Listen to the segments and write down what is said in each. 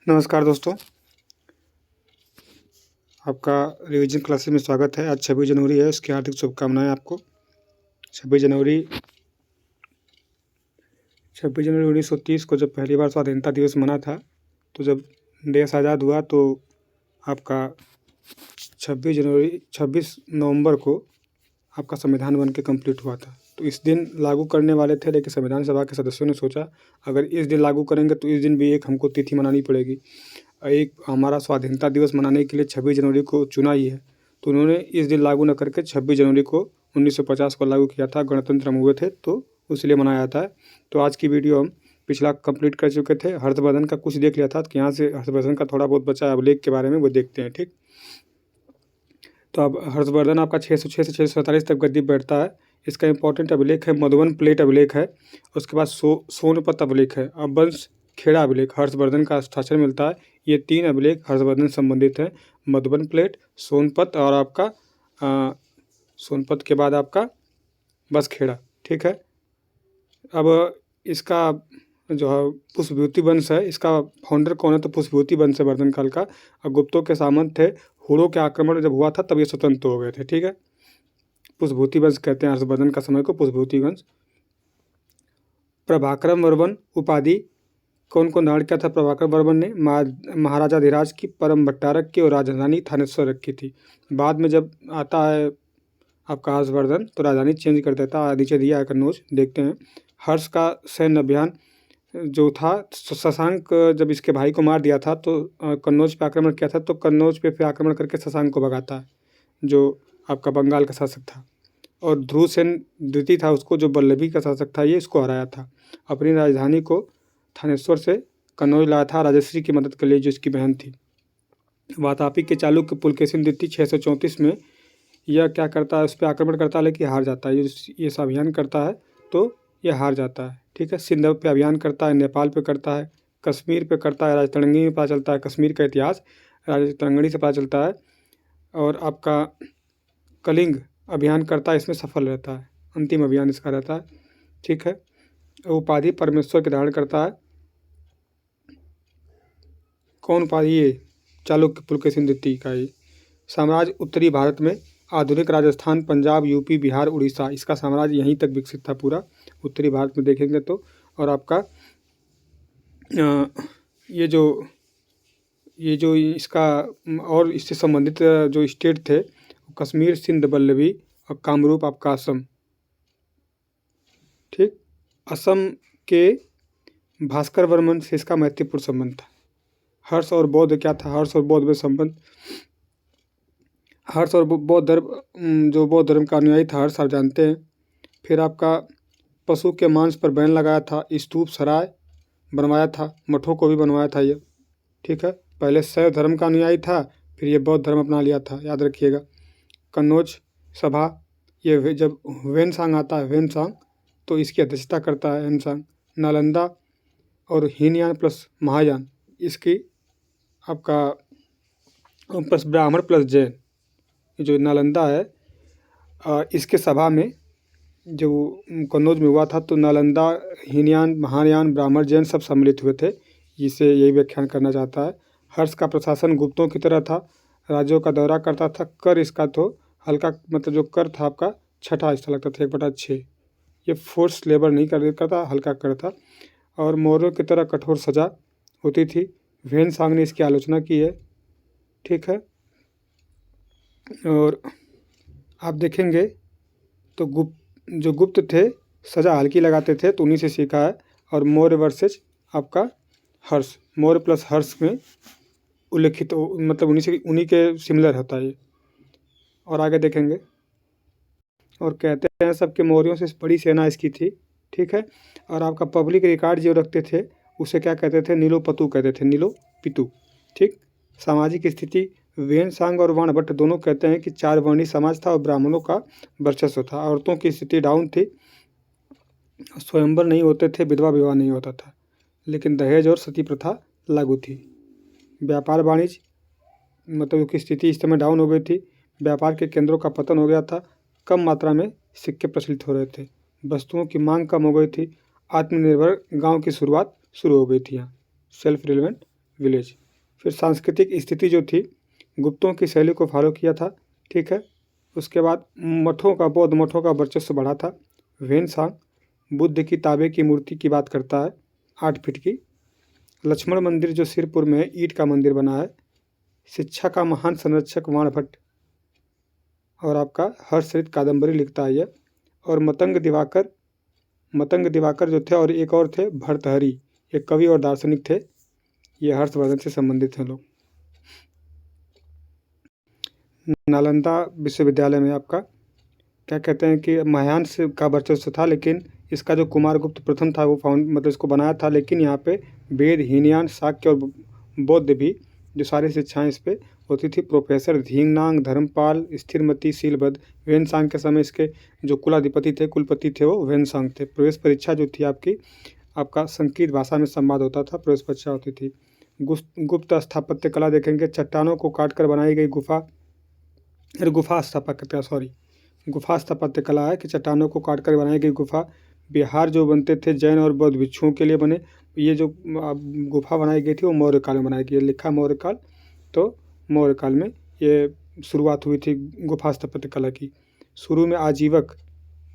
नमस्कार दोस्तों, आपका रिवीजन क्लासेस में स्वागत है। आज 26 जनवरी है, उसकी हार्दिक शुभकामनाएं आपको। 26 जनवरी 1930 को जब पहली बार स्वाधीनता दिवस मना था, तो जब देश आज़ाद हुआ तो आपका 26 नवंबर को आपका संविधान बन के कम्प्लीट हुआ था। तो इस दिन लागू करने वाले थे, लेकिन संविधान सभा के सदस्यों ने सोचा अगर इस दिन लागू करेंगे तो इस दिन भी एक हमको तिथि मनानी पड़ेगी। एक हमारा स्वाधीनता दिवस मनाने के लिए 26 जनवरी को चुना ही है, तो उन्होंने इस दिन लागू न करके 26 जनवरी को 1950 को लागू किया था। गणतंत्र हम हुए थे तो इसलिए मनाया जाता है। तो आज की वीडियो हम पिछला कंप्लीट कर चुके थे। हर्षवर्धन का कुछ देख लिया था, कि यहाँ से हर्षवर्धन का थोड़ा बहुत बचा अभिलेख के बारे में वो देखते हैं। ठीक, तो अब हर्षवर्धन आपका 606 से 647 तक गद्दी बैठता है। इसका इंपॉर्टेंट अभिलेख है मधुबन प्लेट अभिलेख है, उसके बाद सोनपत अभिलेख है, अब वंश खेड़ा अभिलेख हर्षवर्धन का हस्ताक्षर मिलता है। ये 3 अभिलेख हर्षवर्धन संबंधित हैं, मधुबन प्लेट, सोनपत और आपका सोनपत के बाद आपका बस खेड़ा। ठीक है, अब इसका जो है पुष्पविभूति वंश है, इसका फाउंडर कौन है? तो पुष्पविभूति वंश है वर्धन काल का। और गुप्तों के सामंत थे। हुड़ों के आक्रमण जब हुआ था तब ये स्वतंत्र हो गए थे। ठीक है, पुष्पविभूति वंश कहते हैं हर्षवर्धन का समय को, पुष्पविभूति वंश। प्रभाकरम वर्मन उपाधि कौन कौन धारण किया था? प्रभाकर वर्मन ने महाराजा धीराज की, परम भट्टारक की और राजधानी थानेश्वर रखी थी। बाद में जब आता है आपका हर्षवर्धन तो राजधानी चेंज कर देता है। नीचे दिया है कन्नौज, देखते हैं। हर्ष का सैन्य अभियान जो था, शशांक जब इसके भाई को मार दिया था तो कन्नौज पे आक्रमण किया था, तो कन्नौज पे फिर आक्रमण करके शशांक को भगाता है, जो आपका बंगाल का शासक था। और ध्रुवसेन द्वितीय था उसको, जो वल्लभी का शासक था, ये इसको हराया था। अपनी राजधानी को थानेश्वर से कन्नौज लाया था राजश्री की मदद के लिए, जो इसकी बहन थी। वातापी के चालुक्य पुलकेशिन द्वितीय 634 में यह क्या करता है? उस पर आक्रमण करता है, लेकिन हार जाता है। ये सब अभियान करता है तो यह हार जाता है। ठीक है, सिंध पे अभियान करता है, नेपाल पे करता है, कश्मीर पे करता है। राजतरंगिणी में पता चलता है कश्मीर का इतिहास, राजतरंगिणी से पता चलता है। और आपका कलिंग अभियान करता है, इसमें सफल रहता है, अंतिम अभियान इसका रहता है। ठीक है, उपाधि परमेश्वर के धारण करता है। कौन उपाधि? ये चालुक्य पुलकेशिन द्वितीय का ये साम्राज्य उत्तरी भारत में, आधुनिक राजस्थान, पंजाब, यूपी, बिहार, उड़ीसा, इसका साम्राज्य यहीं तक विकसित था पूरा उत्तरी भारत में देखेंगे तो। और आपका ये जो इसका और इससे संबंधित जो स्टेट थे, कश्मीर, सिंध, वल्लभी और कामरूप आपका असम। ठीक, असम के भास्कर वर्मन से इसका महत्वपूर्ण संबंध था। हर्ष और बौद्ध क्या था? हर्ष और बौद्ध में संबंध, हर्ष और बौद्ध धर्म, जो बौद्ध धर्म का अनुयायी था हर्ष, आप जानते हैं। फिर आपका पशु के मांस पर बैन लगाया था, स्तूप सराय बनवाया था, मठों को भी बनवाया था ये। ठीक है, पहले शैव धर्म का अनुयायी था, फिर ये बौद्ध धर्म अपना लिया था, याद रखिएगा। कन्नौज सभा, ये जब ह्वेनसांग आता है, ह्वेनसांग, तो इसकी अध्यक्षता करता है ह्वेनसांग। नालंदा और हीनयान प्लस महायान, इसकी आपका प्लस ब्राह्मण प्लस जैन, जो नालंदा है, इसके सभा में जो कन्नौज में हुआ था, तो नालंदा, हीनयान, महायान, ब्राह्मण, जैन सब सम्मिलित हुए थे। इसे यही व्याख्यान करना चाहता है। हर्ष का प्रशासन गुप्तों की तरह था, राज्यों का दौरा करता था। कर इसका तो हल्का, मतलब जो कर था आपका छठा हिस्सा लगता था, 1/6। ये फोर्स लेबर नहीं करता, हल्का कर था। और मौर्यों की तरह कठोर सजा होती थी। ह्वेनसांग ने इसकी आलोचना की है। ठीक है, और आप देखेंगे तो गुप्त थे, सजा हल्की लगाते थे, तो उन्हीं से सीखा है। और मौर्य वर्सेस आपका हर्ष, मौर्य प्लस हर्ष में उल्लेखित, मतलब उन्हीं के सिमिलर होता है ये। और आगे देखेंगे, और कहते हैं सबके मौर्यों से बड़ी सेना इसकी थी। ठीक है, और आपका पब्लिक रिकॉर्ड जो रखते थे उसे क्या कहते थे? नीलोपतु कहते थे, नीलोपितु। ठीक, सामाजिक स्थिति, ह्वेनसांग और वाणभट्ट दोनों कहते हैं कि 4 वर्णीय समाज था और ब्राह्मणों का वर्चस्व था। औरतों की स्थिति डाउन थी, स्वयंवर नहीं होते थे, विधवा विवाह नहीं होता था, लेकिन दहेज और सती प्रथा लागू थी। व्यापार वाणिज्य, मतलब की स्थिति इस समय डाउन हो गई थी। व्यापार के केंद्रों का पतन हो गया था, कम मात्रा में सिक्के प्रचलित हो रहे थे, वस्तुओं की मांग कम हो गई थी। आत्मनिर्भर गांव की शुरुआत शुरू हो गई थी यहाँ, सेल्फ रिलेवेंट विलेज। फिर सांस्कृतिक स्थिति जो थी, गुप्तों की शैली को फॉलो किया था, ठीक है। उसके बाद बौद्ध मठों का वर्चस्व बढ़ा था। वेनसांग बुद्ध की ताबे की मूर्ति की बात करता है, 8 फीट की। लक्ष्मण मंदिर जो सिरपुर में ईंट का मंदिर बना है। शिक्षा का महान संरक्षक वाणभट्ट और आपका हर्षचरित कादंबरी लिखता है यह। और मतंग दिवाकर जो थे, और एक और थे भर्तृहरि, एक कवि और दार्शनिक थे। ये हर्षवर्धन से संबंधित हैं लोग। नालंदा विश्वविद्यालय में आपका क्या कहते हैं कि महायान से का वर्चस्व था, लेकिन इसका जो कुमारगुप्त प्रथम था वो मतलब इसको बनाया था। लेकिन यहाँ पे वेद, हीनयान, शाक्य और बौद्ध भी जो सारी शिक्षाएं इस पे होती थी। प्रोफेसर धींगनांग, धर्मपाल, स्थिरमती, शीलभद्र। वेनसांग के समय इसके जो कुलपति थे वो वेनसांग थे। प्रवेश परीक्षा जो थी आपका संस्कृत भाषा में संवाद होता था, प्रवेश परीक्षा होती थी। गुप्त स्थापत्य कला देखेंगे, चट्टानों को काट कर बनाई गई गुफा स्थापत्य कला है कि चट्टानों को काट कर बनाई गई गुफा। बिहार जो बनते थे जैन और बौद्ध भिक्षुओं के लिए बने। ये जो गुफा बनाई गई थी वो मौर्य काल में बनाई गई, लिखा मौर्य काल, तो मौर्य काल में ये शुरुआत हुई थी गुफा स्थापत्य कला की। शुरू में आजीवक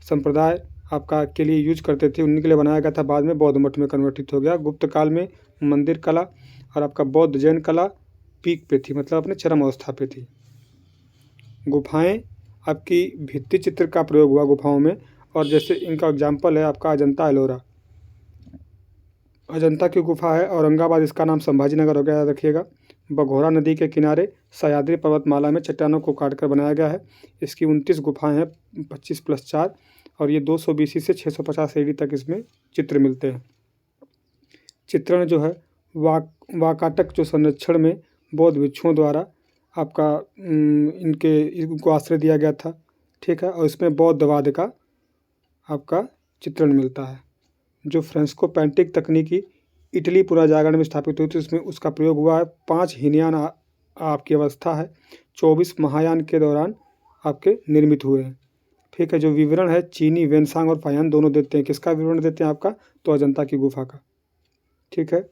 संप्रदाय आपका के लिए यूज करते थे, उन्हीं के लिए बनाया गया था। बाद में बौद्ध मठ में कन्वर्टित हो गया। गुप्त काल में मंदिर कला और आपका बौद्ध जैन कला पीक पे थी, मतलब अपने चरम अवस्था पे थी। गुफाएं आपकी भित्ति चित्र का प्रयोग हुआ गुफाओं में, और जैसे इनका एग्जाम्पल है आपका अजंता एलोरा। अजंता की गुफा है औरंगाबाद, इसका नाम संभाजीनगर हो गया, याद रखिएगा। बघौरा नदी के किनारे सह्याद्री पर्वतमाला में चट्टानों को काटकर बनाया गया है। इसकी 29 गुफाएं हैं, 25+4, और ये 200 BC से 650 AD तक इसमें चित्र मिलते हैं। चित्रण जो है वाकाटक जो संरक्षण में बौद्ध भिक्षुओं द्वारा आपका इनको आश्रय दिया गया था, ठीक है। और इसमें बौद्धवाद का आपका चित्रण मिलता है। जो फ्रेस्को पेंटिंग तकनीकी इटली पुनर्जागरण में स्थापित हुई थी, उसमें उसका प्रयोग हुआ है। 5 हीनयान आपकी अवस्था है, 24 महायान के दौरान आपके निर्मित हुए हैं, ठीक है। जो विवरण है चीनी वेनसांग और फायान दोनों देते हैं। किसका विवरण देते हैं आपका? तो अजंता की गुफा का, ठीक है।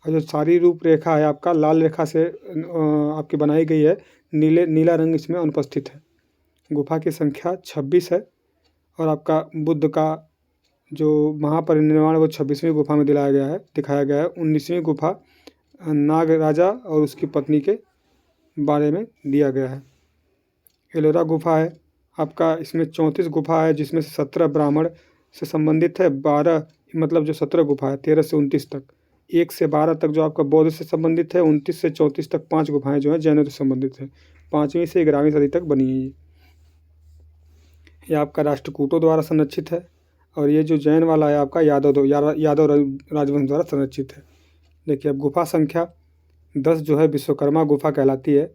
और जो सारी रूपरेखा है आपका लाल रेखा से आपकी बनाई गई है, नीला रंग इसमें अनुपस्थित है। गुफा की संख्या 26 है, और आपका बुद्ध का जो महापरिनिर्वाण वो 26वीं गुफा में दिखाया गया है। 19वीं गुफा नाग राजा और उसकी पत्नी के बारे में दिया गया है। एलोरा गुफा है आपका, इसमें 34 गुफा है, जिसमें से 17 ब्राह्मण से संबंधित है। 12 मतलब जो 17 गुफा है 13 से 29 तक, 1 से 12 तक जो आपका बौद्ध से संबंधित है। 29 से 34 तक 5 गुफाएं जो है जैनों से संबंधित है। 5वीं से 11वीं सदी तक बनी है ये आपका राष्ट्रकूटों द्वारा संरक्षित है। और ये जो जैन वाला है आपका यादव राजवंश द्वारा संरक्षित है। देखिए अब गुफा संख्या 10 जो है विश्वकर्मा गुफा कहलाती है।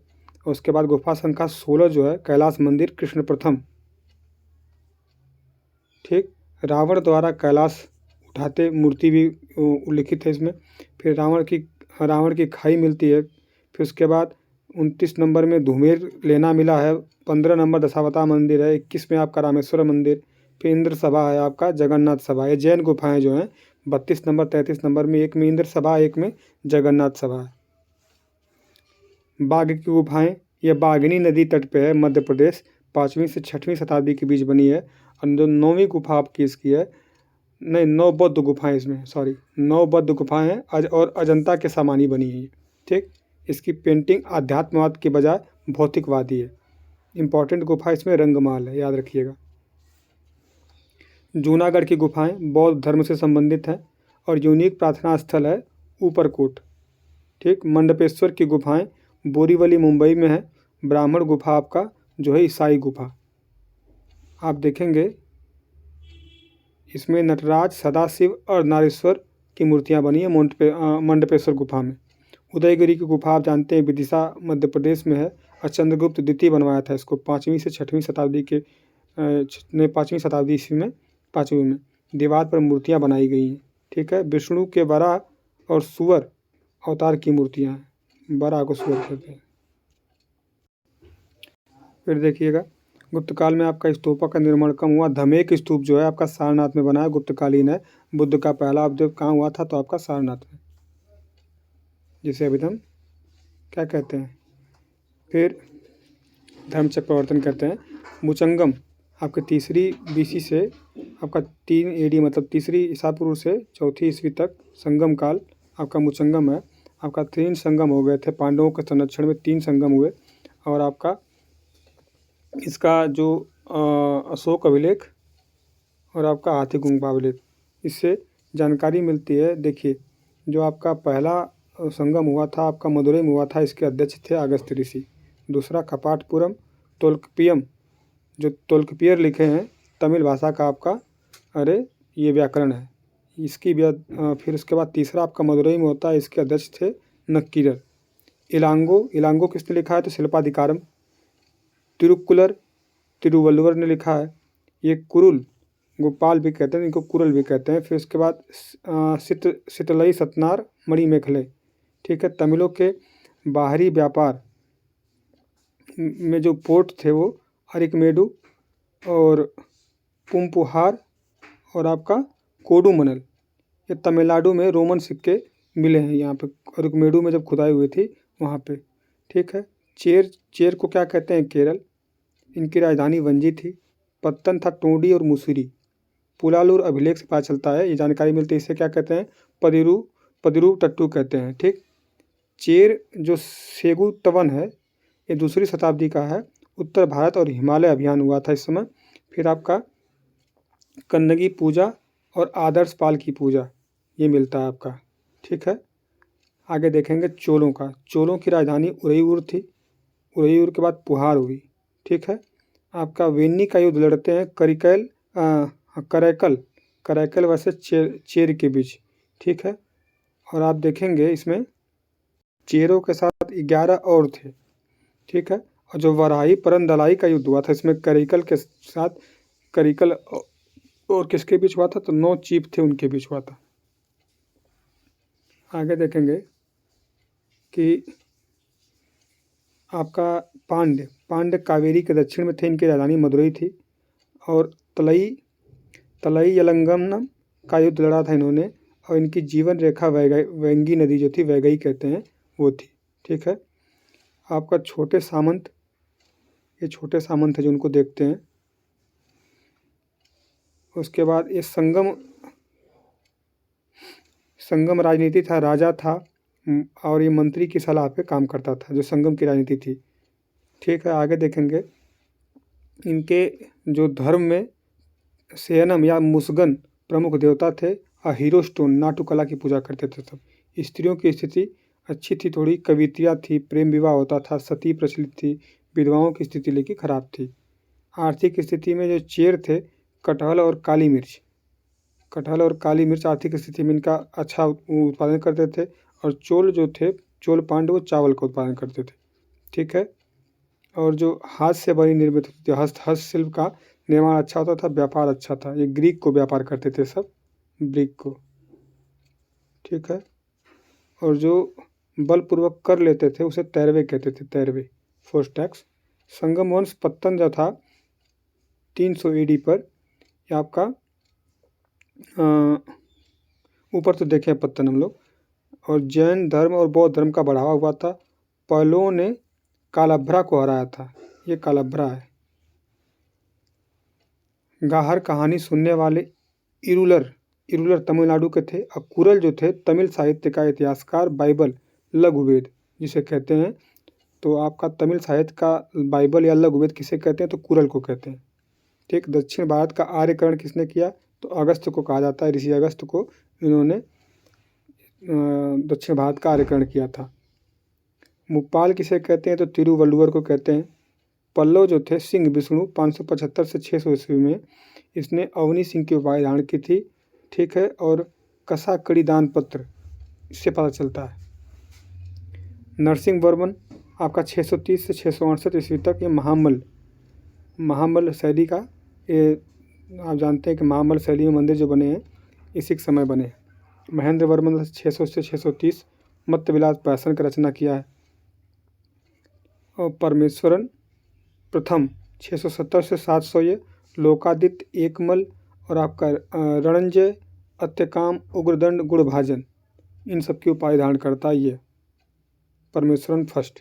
और उसके बाद गुफा संख्या 16 जो है कैलाश मंदिर कृष्ण प्रथम, ठीक। रावण द्वारा कैलाश उठाते मूर्ति भी उल्लिखित है इसमें। फिर रावण की खाई मिलती है। फिर उसके बाद 29 नंबर में धूमेर लेना मिला है। 15 नंबर दशावतार मंदिर है। 21 में आपका रामेश्वर मंदिर। फिर इंद्र सभा है आपका, जगन्नाथ सभा। ये जैन गुफाएं जो हैं 32 नंबर 33 नंबर में, एक में इंद्र सभा, एक में जगन्नाथ सभा है। बाघ की गुफाएं, ये बागनी नदी तट पे है, मध्य प्रदेश। 5वीं से 6वीं शताब्दी के बीच बनी है। और जो 9वीं गुफा आपकी इसकी है, नहीं 9 बौद्ध गुफाएं इसमें, सॉरी 9 बौद्ध गुफाएं हैं और अजंता के सामानी बनी है, ठीक। इसकी पेंटिंग आध्यात्मवाद के बजाय भौतिकवादी है। इंपॉर्टेंट गुफा इसमें रंगमाल है, याद रखिएगा। जूनागढ़ की गुफाएं बौद्ध धर्म से संबंधित हैं और यूनिक प्रार्थना स्थल है ऊपरकोट, ठीक। मंडपेश्वर की गुफाएं बोरीवली मुंबई में है। ब्राह्मण गुफा आपका जो है ईसाई गुफा। आप देखेंगे इसमें नटराज, सदाशिव और नारेश्वर की मूर्तियां बनी है मंडपेश्वर गुफा में। उदयगिरी की गुफा आप जानते हैं विदिशा मध्य प्रदेश में है, और चंद्रगुप्त द्वितीय बनवाया था इसको 5वीं से 6वीं शताब्दी के 5वीं शताब्दी ईस्वी में, 5वीं में। दीवार पर मूर्तियां बनाई गई हैं, ठीक है। विष्णु के वराह और सुअर अवतार की मूर्तियां हैं, वराह को सुअर कहते हैं। फिर देखिएगा गुप्त काल में आपका स्तूपों का निर्माण कम हुआ। धमेक स्तूप जो है आपका सारनाथ में बना है, गुप्तकालीन है। बुद्ध का पहला अवतार कहाँ हुआ था? तो आपका सारनाथ में। जिसे अभिधम क्या कहते हैं। फिर धर्मचक्र प्रवर्तन कहते हैं। मुचंगम आपके तीसरी BC से आपका 3 AD मतलब तीसरी ईसा पूर्व से चौथी ईस्वी तक संगम काल आपका मुचंगम है। आपका 3 संगम हो गए थे पांडवों के संरक्षण में, 3 संगम हुए। और आपका इसका जो अशोक अभिलेख और आपका हाथी गुम्फा अभिलेख, इससे जानकारी मिलती है। देखिए, जो आपका पहला संगम हुआ था आपका मदुरई में हुआ था, इसके अध्यक्ष थे अगस्त्य ऋषि। दूसरा कपाटपुरम तोल्कपियम, जो तोल्कपियर लिखे हैं तमिल भाषा का आपका ये व्याकरण है इसकी। फिर उसके बाद तीसरा आपका मदुरई में होता है, इसके अध्यक्ष थे नक्कीरर। इलांगो किसने लिखा है तो शिल्पाधिकारम। तिरुक्कुलर तिरुवल्लुवर ने लिखा है। ये कुरुल गोपाल भी कहते हैं, इनको कुरल भी कहते हैं। फिर उसके बाद सितलई सतनार मणिमेखले, ठीक है। तमिलों के बाहरी व्यापार में जो पोर्ट थे वो अरिकमेडु और पुम्पुहार और आपका कोडुमनल, ये तमिलनाडु में रोमन सिक्के मिले हैं यहाँ पे, अरिकमेडु में जब खुदाई हुई थी वहाँ पे, ठीक है। चेर को क्या कहते हैं केरल, इनकी राजधानी वंजी थी। पत्तन था टोंडी और मुसरी। पुलालूर अभिलेख से पता चलता है, ये जानकारी मिलती है, इसे क्या कहते हैं पदिरू टट्टू कहते हैं, ठीक। चेर जो सेगु तवन है ये 2री शताब्दी का है। उत्तर भारत और हिमालय अभियान हुआ था इस समय। फिर आपका कन्नगी पूजा और आदर्श पाल की पूजा ये मिलता है आपका, ठीक है। आगे देखेंगे चोलों का। चोलों की राजधानी उरईयूर थी। उरईयूर के बाद पुहार हुई, ठीक है। आपका वेन्नी का युद्ध लड़ते हैं करैकल वर्सेस चेर के बीच, ठीक है। और आप देखेंगे इसमें चेरों के साथ 11 और थे, ठीक है। और जो वराही परंदलाई का युद्ध हुआ था इसमें करिकल के साथ, करिकल और किसके बीच हुआ था तो 9 चीफ थे उनके बीच हुआ था। आगे देखेंगे कि आपका पांड्य कावेरी के दक्षिण में थे, इनकी राजधानी मदुरई थी। और तलई यलंगम का युद्ध लड़ा था इन्होंने, और इनकी जीवन रेखा वैंगी नदी जो थी, वैगई कहते हैं, वो थी, ठीक है। आपका छोटे सामंत, ये छोटे सामंत है जो उनको देखते हैं। उसके बाद ये संगम राजनीति था, राजा था और ये मंत्री की सलाह पे काम करता था, जो संगम की राजनीति थी, ठीक है। आगे देखेंगे इनके जो धर्म में सेयनम या मुसगन प्रमुख देवता थे, और हीरो स्टोन नाटुकला की पूजा करते थे सब। स्त्रियों की स्थिति अच्छी थी, थोड़ी कवितियाँ थी, प्रेम विवाह होता था, सती प्रचलित थी, विधवाओं की स्थिति लेकिन खराब थी। आर्थिक स्थिति में जो चेर थे कटहल और काली मिर्च आर्थिक स्थिति में इनका अच्छा उत्पादन करते थे। और चोल जो थे, चोल पांडव, चावल का उत्पादन करते थे, ठीक है। और जो हाथ से बनी निर्मित होती थी, हस्तशिल्प का निर्माण अच्छा होता था, व्यापार अच्छा था। ये ग्रीक को व्यापार करते थे सब, ग्रीक को, ठीक है। और जो बलपूर्वक कर लेते थे उसे तैरवे कहते थे, तैरवे, फोर्स टैक्स। संगम वंश पत्तन जो था 300 AD पर, ये आपका ऊपर तो देखें पत्तन हम लोग। और जैन धर्म और बौद्ध धर्म का बढ़ावा हुआ था। पहलों ने कालाभ्रा को हराया था, ये कालाभ्रा है। गाहर कहानी सुनने वाले इरुलर तमिलनाडु के थे। और कुरल जो थे तमिल साहित्य का इतिहासकार, बाइबल लघुवेद जिसे कहते हैं। तो आपका तमिल साहित्य का बाइबल या लघुवेद किसे कहते हैं तो कुरल को कहते हैं, ठीक। दक्षिण भारत का आर्यकरण किसने किया तो अगस्त को कहा जाता है, ऋषि अगस्त को इन्होंने दक्षिण भारत का आर्यकरण किया था। मुप्पाल किसे कहते हैं तो तिरुवल्लुवर को कहते हैं। पल्लव जो थे सिंह विष्णु 575 से 600 ईस्वी में, इसने अवनी सिंह की उपाधि धारण की थी, ठीक है। और कसा कड़ी दान पत्र, इससे पता चलता है। नरसिंह वर्मन आपका 630 से 668 ईस्वी तक, ये महामल शैली का, ये आप जानते हैं कि महामल शैली में मंदिर जो बने हैं इसी के समय बने हैं। महेंद्र वर्मन 600 से 630 मत्तविलास पैसन का रचना किया है। और परमेश्वरन प्रथम 670 से 700, ये लोकादित्य एकमल और आपका रणंजय अत्यकाम उग्रदंड गुणभाजन, इन सब की उपाधि धारण करता है ये। परमेश्वरन फर्स्ट।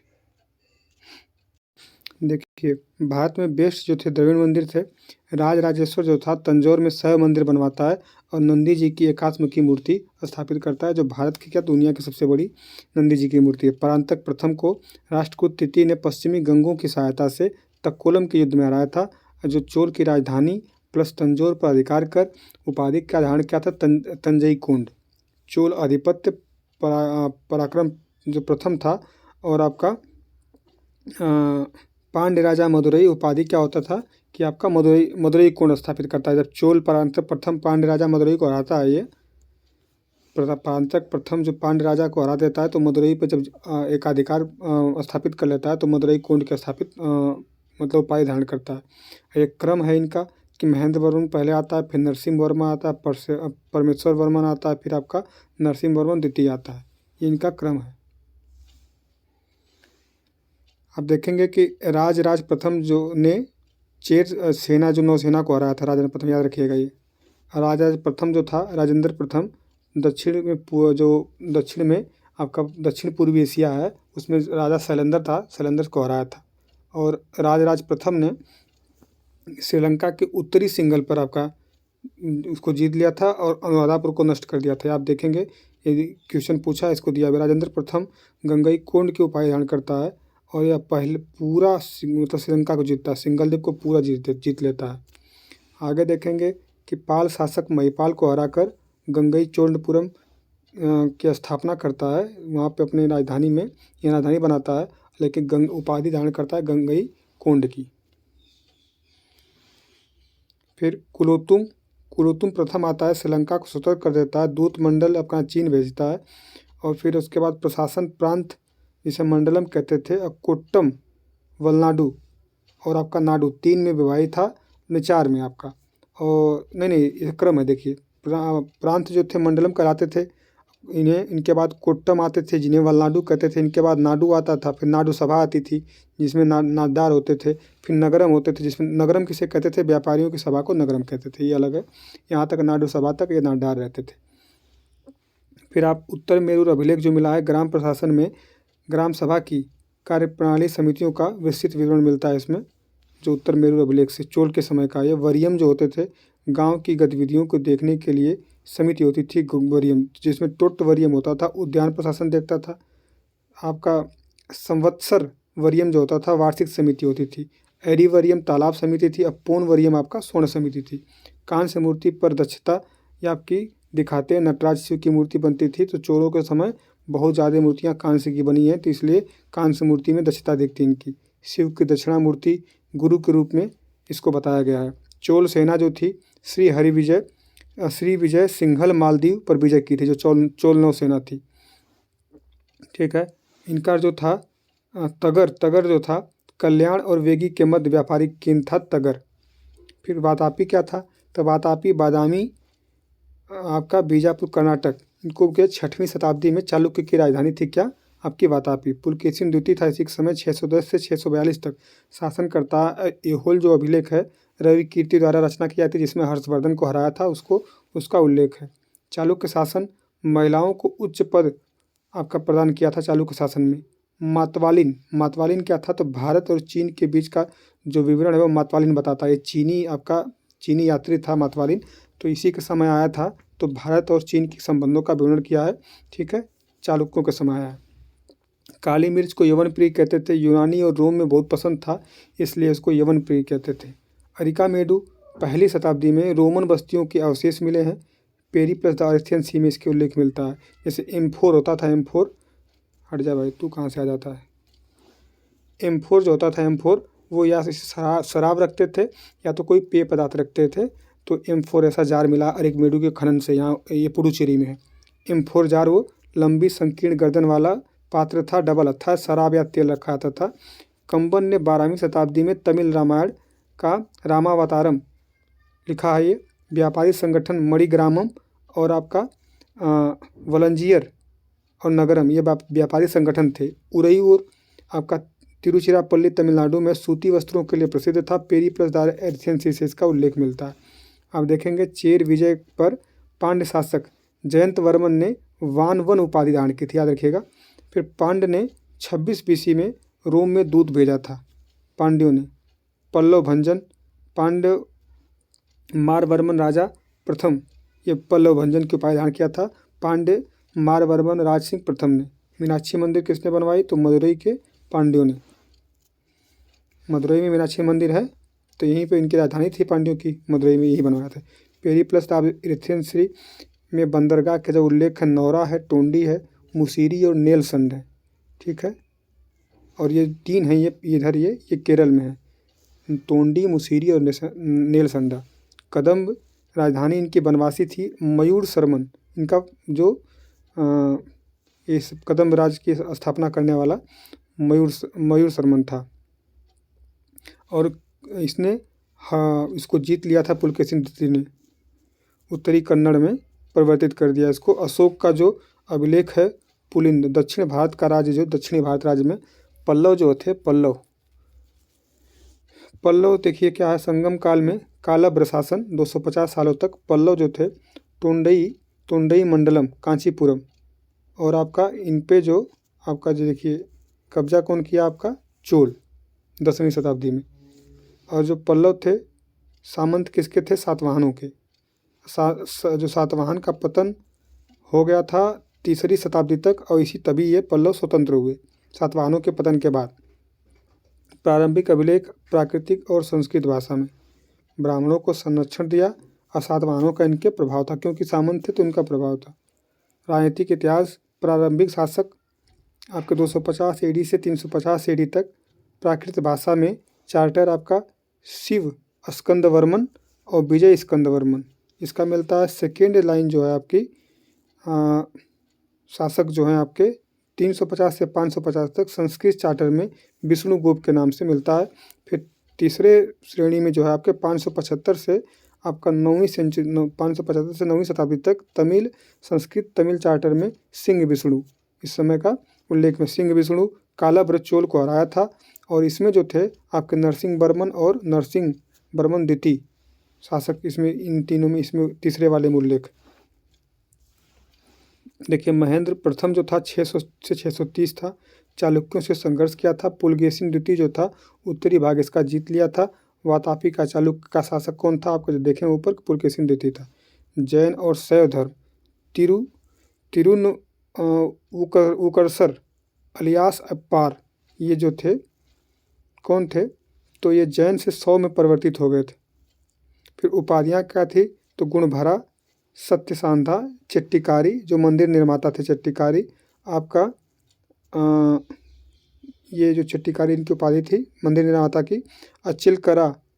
देखिए, भारत में बेस्ट जो थे द्रविड़ मंदिर थे। राजराजेश्वर जो था तंजौर में शैव मंदिर बनवाता है और नंदी जी की एकात्मकी मूर्ति स्थापित करता है, जो भारत की क्या दुनिया की सबसे बड़ी नंदी जी की मूर्ति है। परांतक प्रथम को राष्ट्रकूट तृतीय ने पश्चिमी गंगों की सहायता से तक्कोलम के युद्ध में हराया था, जो चोल की राजधानी प्लस तंजौर पर अधिकार कर उपाधि का धारण किया था तंजई कोंड। चोल आधिपत्य पराक्रम जो प्रथम था और आपका पांड्य राजा मदुरई उपाधि क्या होता था कि आपका मदुरई कोंड स्थापित करता है। जब चोल परांतक प्रथम पांड्य राजा मदुरई को हराता है, ये परांतक प्रथम जो पांड्य राजा को हरा देता है तो मदुरई पर जब एकाधिकार स्थापित कर लेता है तो मदुरई कोंड के स्थापित मतलब उपाधि धारण करता है। एक क्रम है इनका कि महेंद्र वर्मन पहले आता है, फिर नरसिंह वर्मा आता है, परमेश्वर वर्मन आता है, फिर आपका नरसिंह वर्मन द्वितीय आता है। ये इनका क्रम है। आप देखेंगे कि राज प्रथम जो ने चेर सेना जो नौसेना को हराया था, राजा प्रथम, याद रखिएगा ये। राजा प्रथम जो था राजेंद्र प्रथम दक्षिण में आपका दक्षिण पूर्वी एशिया है, उसमें राजा शैलेंद्र था, शैलेंद्र को हराया था। और राज प्रथम ने श्रीलंका के उत्तरी सिंगल पर आपका उसको जीत लिया था और अनुराधापुर को नष्ट कर दिया था। आप देखेंगे यदि क्वेश्चन पूछा इसको दिया हुआ, राजेंद्र प्रथम गंगई कोंड की उपाधि धारण करता है और यह पहले पूरा मतलब श्रीलंका को जीतता है, सिंगलदीप को पूरा जीत लेता है। आगे देखेंगे कि पाल शासक महिपाल को हराकर गंगई चोलपुरम की स्थापना करता है, वहाँ पे अपनी राजधानी में यह राजधानी बनाता है, लेकिन उपाधि धारण करता है गंगई कोंड की। फिर कुलोतुंग प्रथम आता है, श्रीलंका को स्वतंत्र कर देता है, दूत मंडल अपना चीन भेजता है। और फिर उसके बाद प्रशासन प्रांत जिसे मंडलम कहते थे, कोट्टम, वलनाडु और आपका नाडु 3 में विभाजित था, 4 में आपका। और नहीं ये क्रम है। देखिए, प्रांत जो थे मंडलम कहलाते थे, इनके बाद कोट्टम आते थे जिन्हें वलनाडु कहते थे, इनके बाद नाडु आता था, फिर नाडु सभा आती थी जिसमें नाटदार होते थे, फिर नगरम होते थे जिसमें नगरम किसे कहते थे, व्यापारियों की सभा को नगरम कहते थे, ये अलग है। यहाँ तक नाडु सभा तक ये नाटदार रहते थे। फिर आप उत्तर मेरूर अभिलेख जो मिला है, ग्राम प्रशासन में ग्राम सभा की कार्यप्रणाली समितियों का विस्तृत विवरण मिलता है इसमें, जो उत्तर मेरूर अभिलेख से चोल के समय का। ये वरियम जो होते थे, गांव की गतिविधियों को देखने के लिए समिति होती थी वरियम, जिसमें टोट वरियम होता था, उद्यान प्रशासन देखता था। आपका संवत्सर वरियम जो होता था वार्षिक समिति होती थी। एरी वरियम तालाब समिति थी। अब पोन वरियम आपका स्वर्ण समिति थी। कांस्य मूर्ति पर दक्षता या आपकी दिखाते नटराज शिव की मूर्ति बनती थी, तो चोलों के समय बहुत ज़्यादा मूर्तियाँ कांस्य की बनी हैं, तो इसलिए कांस्य मूर्ति में दक्षता दिखती इनकी। शिव की दक्षिणा मूर्ति गुरु के रूप में इसको बताया गया है। चोल सेना जो थी श्री विजय सिंघल मालदीव पर विजय की थी, जो चोल नौसेना थी। ठीक है। इनका जो था तगर जो था कल्याण और वेगी के मध्य व्यापारिक केंद्र था तगर। फिर वातापी क्या था, तो वातापी बादामी आपका बीजापुर कर्नाटक, इनको के 6वीं शताब्दी में चालुक्य की राजधानी थी क्या, आपकी वातापी। पुलकेशिन द्वितीय था इसी समय 610 से 642 तक शासन करता। एहोल जो अभिलेख है रवि कीर्ति द्वारा रचना की जाती है, जिसमें हर्षवर्धन को हराया था, उसका उल्लेख है। चालुक्य शासन महिलाओं को उच्च पद आपका प्रदान किया था चालुक्य शासन में। मातवालिन क्या था, तो भारत और चीन के बीच का जो विवरण है वो मातवालिन बताता है। चीनी यात्री था मातवालिन, तो इसी के समय आया था, तो भारत और चीन के संबंधों का विवरण किया है। ठीक है, चालुक्यों के समय आया है। काली मिर्च को यवन प्रिय कहते थे, यूनानी और रोम में बहुत पसंद था, इसलिए इसको यवन प्रिय कहते थे। अरिकामेडु 1ली शताब्दी में रोमन बस्तियों के अवशेष मिले हैं। पेरिप्लस द आर्थ्रियन सी में इसके उल्लेख मिलता है। जैसे एम्फोर होता था, एम्फोर हट जा भाई, तू कहाँ से आ जाता है। एम्फोर जो होता था, एम्फोर वो या शराब रखते थे या तो कोई पेय पदार्थ रखते थे, तो एम्फोर ऐसा जार मिला अरिकमेडु के खनन से, यहाँ ये पुडुचेरी में है। एम्फोर जार वो लंबी संकीर्ण गर्दन वाला पात्र था, डबल हत्था शराब या तेल रखा आता था। कंबन ने 12वीं शताब्दी में तमिल रामायण का रामावतारम लिखा है। ये व्यापारी संगठन मणिग्रामम और आपका वलंजियर और नगरम ये व्यापारी संगठन थे। उरईयूर आपका तिरुचिरापल्ली तमिलनाडु में सूती वस्त्रों के लिए प्रसिद्ध था। पेरिप्लस द आर्थ्रियन सी से इसका उल्लेख मिलता है। आप देखेंगे चेर विजय पर पांड्य शासक जयंत वर्मन ने वानवन उपाधि धारण की थी, याद रखिएगा। फिर पांड्य ने 26 BC में रोम में दूत भेजा था पांड्यों ने। पल्लव भंजन पांड्य मारवर्मन राजा प्रथम, ये पल्लव भंजन की उपाय धारण किया था पांड्य मारवर्मन राज सिंह प्रथम ने। मीनाक्षी मंदिर किसने बनवाई? तो मदुरई के पांड्यों ने। मदुरई में मीनाक्षी मंदिर है, तो यहीं पे इनकी राजधानी थी पांड्यों की, मदुरई में यही बनवाया था। पेरीप्लस इरेथेंसी में बंदरगाह का जो उल्लेख है नौरा है, टोंडी है, मुसीरी और नेलसंड है। ठीक है, और ये 3 हैं, ये इधर ये केरल में है, टोंडी, मुसीरी और नेलसंडा। कदम्ब राजधानी इनकी बनवासी थी मयूर शर्मन, इनका जो इस कदम्ब राज की स्थापना करने वाला मयूर शर्मन था, और इसने इसको जीत लिया था पुलकेशिन द्वितीय ने। उत्तरी कन्नड़ में परिवर्तित कर दिया इसको। अशोक का जो अभिलेख है पुलिंद, दक्षिण भारत का राज्य, जो दक्षिणी भारत राज्य में पल्लव जो थे, पल्लव देखिए क्या है, संगम काल में कालभ्र शासन 250 सालों तक पल्लव जो थे टोंडई मंडलम कांचीपुरम, और आपका इन पे जो आपका जो देखिए कब्जा कौन किया? आपका चोल 10वीं शताब्दी में। और जो पल्लव थे सामंत किसके थे? सातवाहनों के। जो सातवाहन का पतन हो गया था 3री शताब्दी तक, और तभी ये पल्लव स्वतंत्र हुए सातवाहनों के पतन के बाद। प्रारंभिक अभिलेख प्राकृतिक और संस्कृत भाषा में। ब्राह्मणों को संरक्षण दिया और सातवाहनों का इनके प्रभाव था, क्योंकि सामंत थे तो इनका प्रभाव था। राजनीतिक इतिहास, प्रारंभिक शासक आपके 250 AD से 350 AD तक। प्राकृत भाषा में चार्टर आपका शिव स्कंदवर्मन और विजय स्कंदवर्मन, इसका मिलता है। सेकेंड लाइन जो है आपकी शासक जो हैं आपके 350 से 550 तक संस्कृत चार्टर में विष्णुगुप्त के नाम से मिलता है। फिर तीसरे श्रेणी में जो है आपके 575 से आपका 9वीं सेंचुरी 575 से 9वीं शताब्दी तक तमिल संस्कृत तमिल चार्टर में सिंह विष्णु, इस समय का उल्लेख में सिंह विष्णु कालभ्र चोल को हराया था। और इसमें जो थे आपके नरसिंह वर्मन और नरसिंह वर्मन द्वितीय शासक, इसमें इन तीनों में इसमें तीसरे वाले में उल्लेख। देखिए महेंद्र प्रथम जो था 600 से 630 था, चालुक्यों से संघर्ष किया था। पुलकेशिन द्वितीय जो था उत्तरी भाग इसका जीत लिया था। वातापी का चालुक्य का शासक कौन था? आपको जो देखें ऊपर पुलकेशिन द्वितीय था। जैन और शैव धर्म, तिरुनउकरसर अलियास अप्पार, ये जो थे कौन थे? तो ये जैन से 100 में परिवर्तित हो गए थे। फिर उपाधियाँ क्या थी? तो गुणभरा, सत्यसांधा, चेट्टिकारी, जो मंदिर निर्माता थे चेट्टिकारी आपका ये जो चेट्टिकारी इनकी उपाधि थी मंदिर निर्माता की।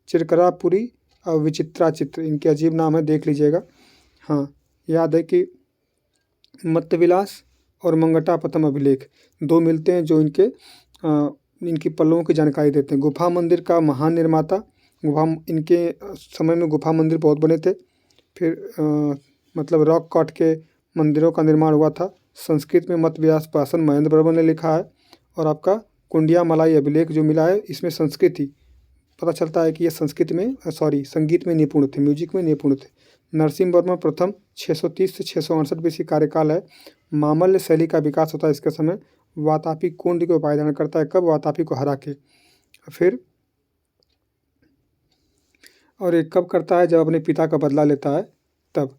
चिरकरापुरी और विचित्रा चित्र, इनके अजीब नाम है, देख लीजिएगा। हाँ, याद है कि मत्तविलास और मंगटापतम अभिलेख 2 मिलते हैं जो इनकी पल्लवों की जानकारी देते हैं। गुफा मंदिर का महान निर्माता, इनके समय में गुफा मंदिर बहुत बने थे। फिर मतलब रॉक कट के मंदिरों का निर्माण हुआ था। संस्कृत में मत व्यास प्राशन महेंद्र वर्मन ने लिखा है। और आपका कुंडिया मलाई अभिलेख जो मिला है इसमें संस्कृत ही पता चलता है कि ये संगीत में निपुण थे, म्यूजिक में निपुण थे। नरसिंह वर्मा प्रथम 630 से 668 BC कार्यकाल है। मामल्य शैली का विकास होता है इसके समय। वातापी कुंड के उपाय धारण करता है, कब? वातापी को हरा के। फिर और एक कब करता है? जब अपने पिता का बदला लेता है, तब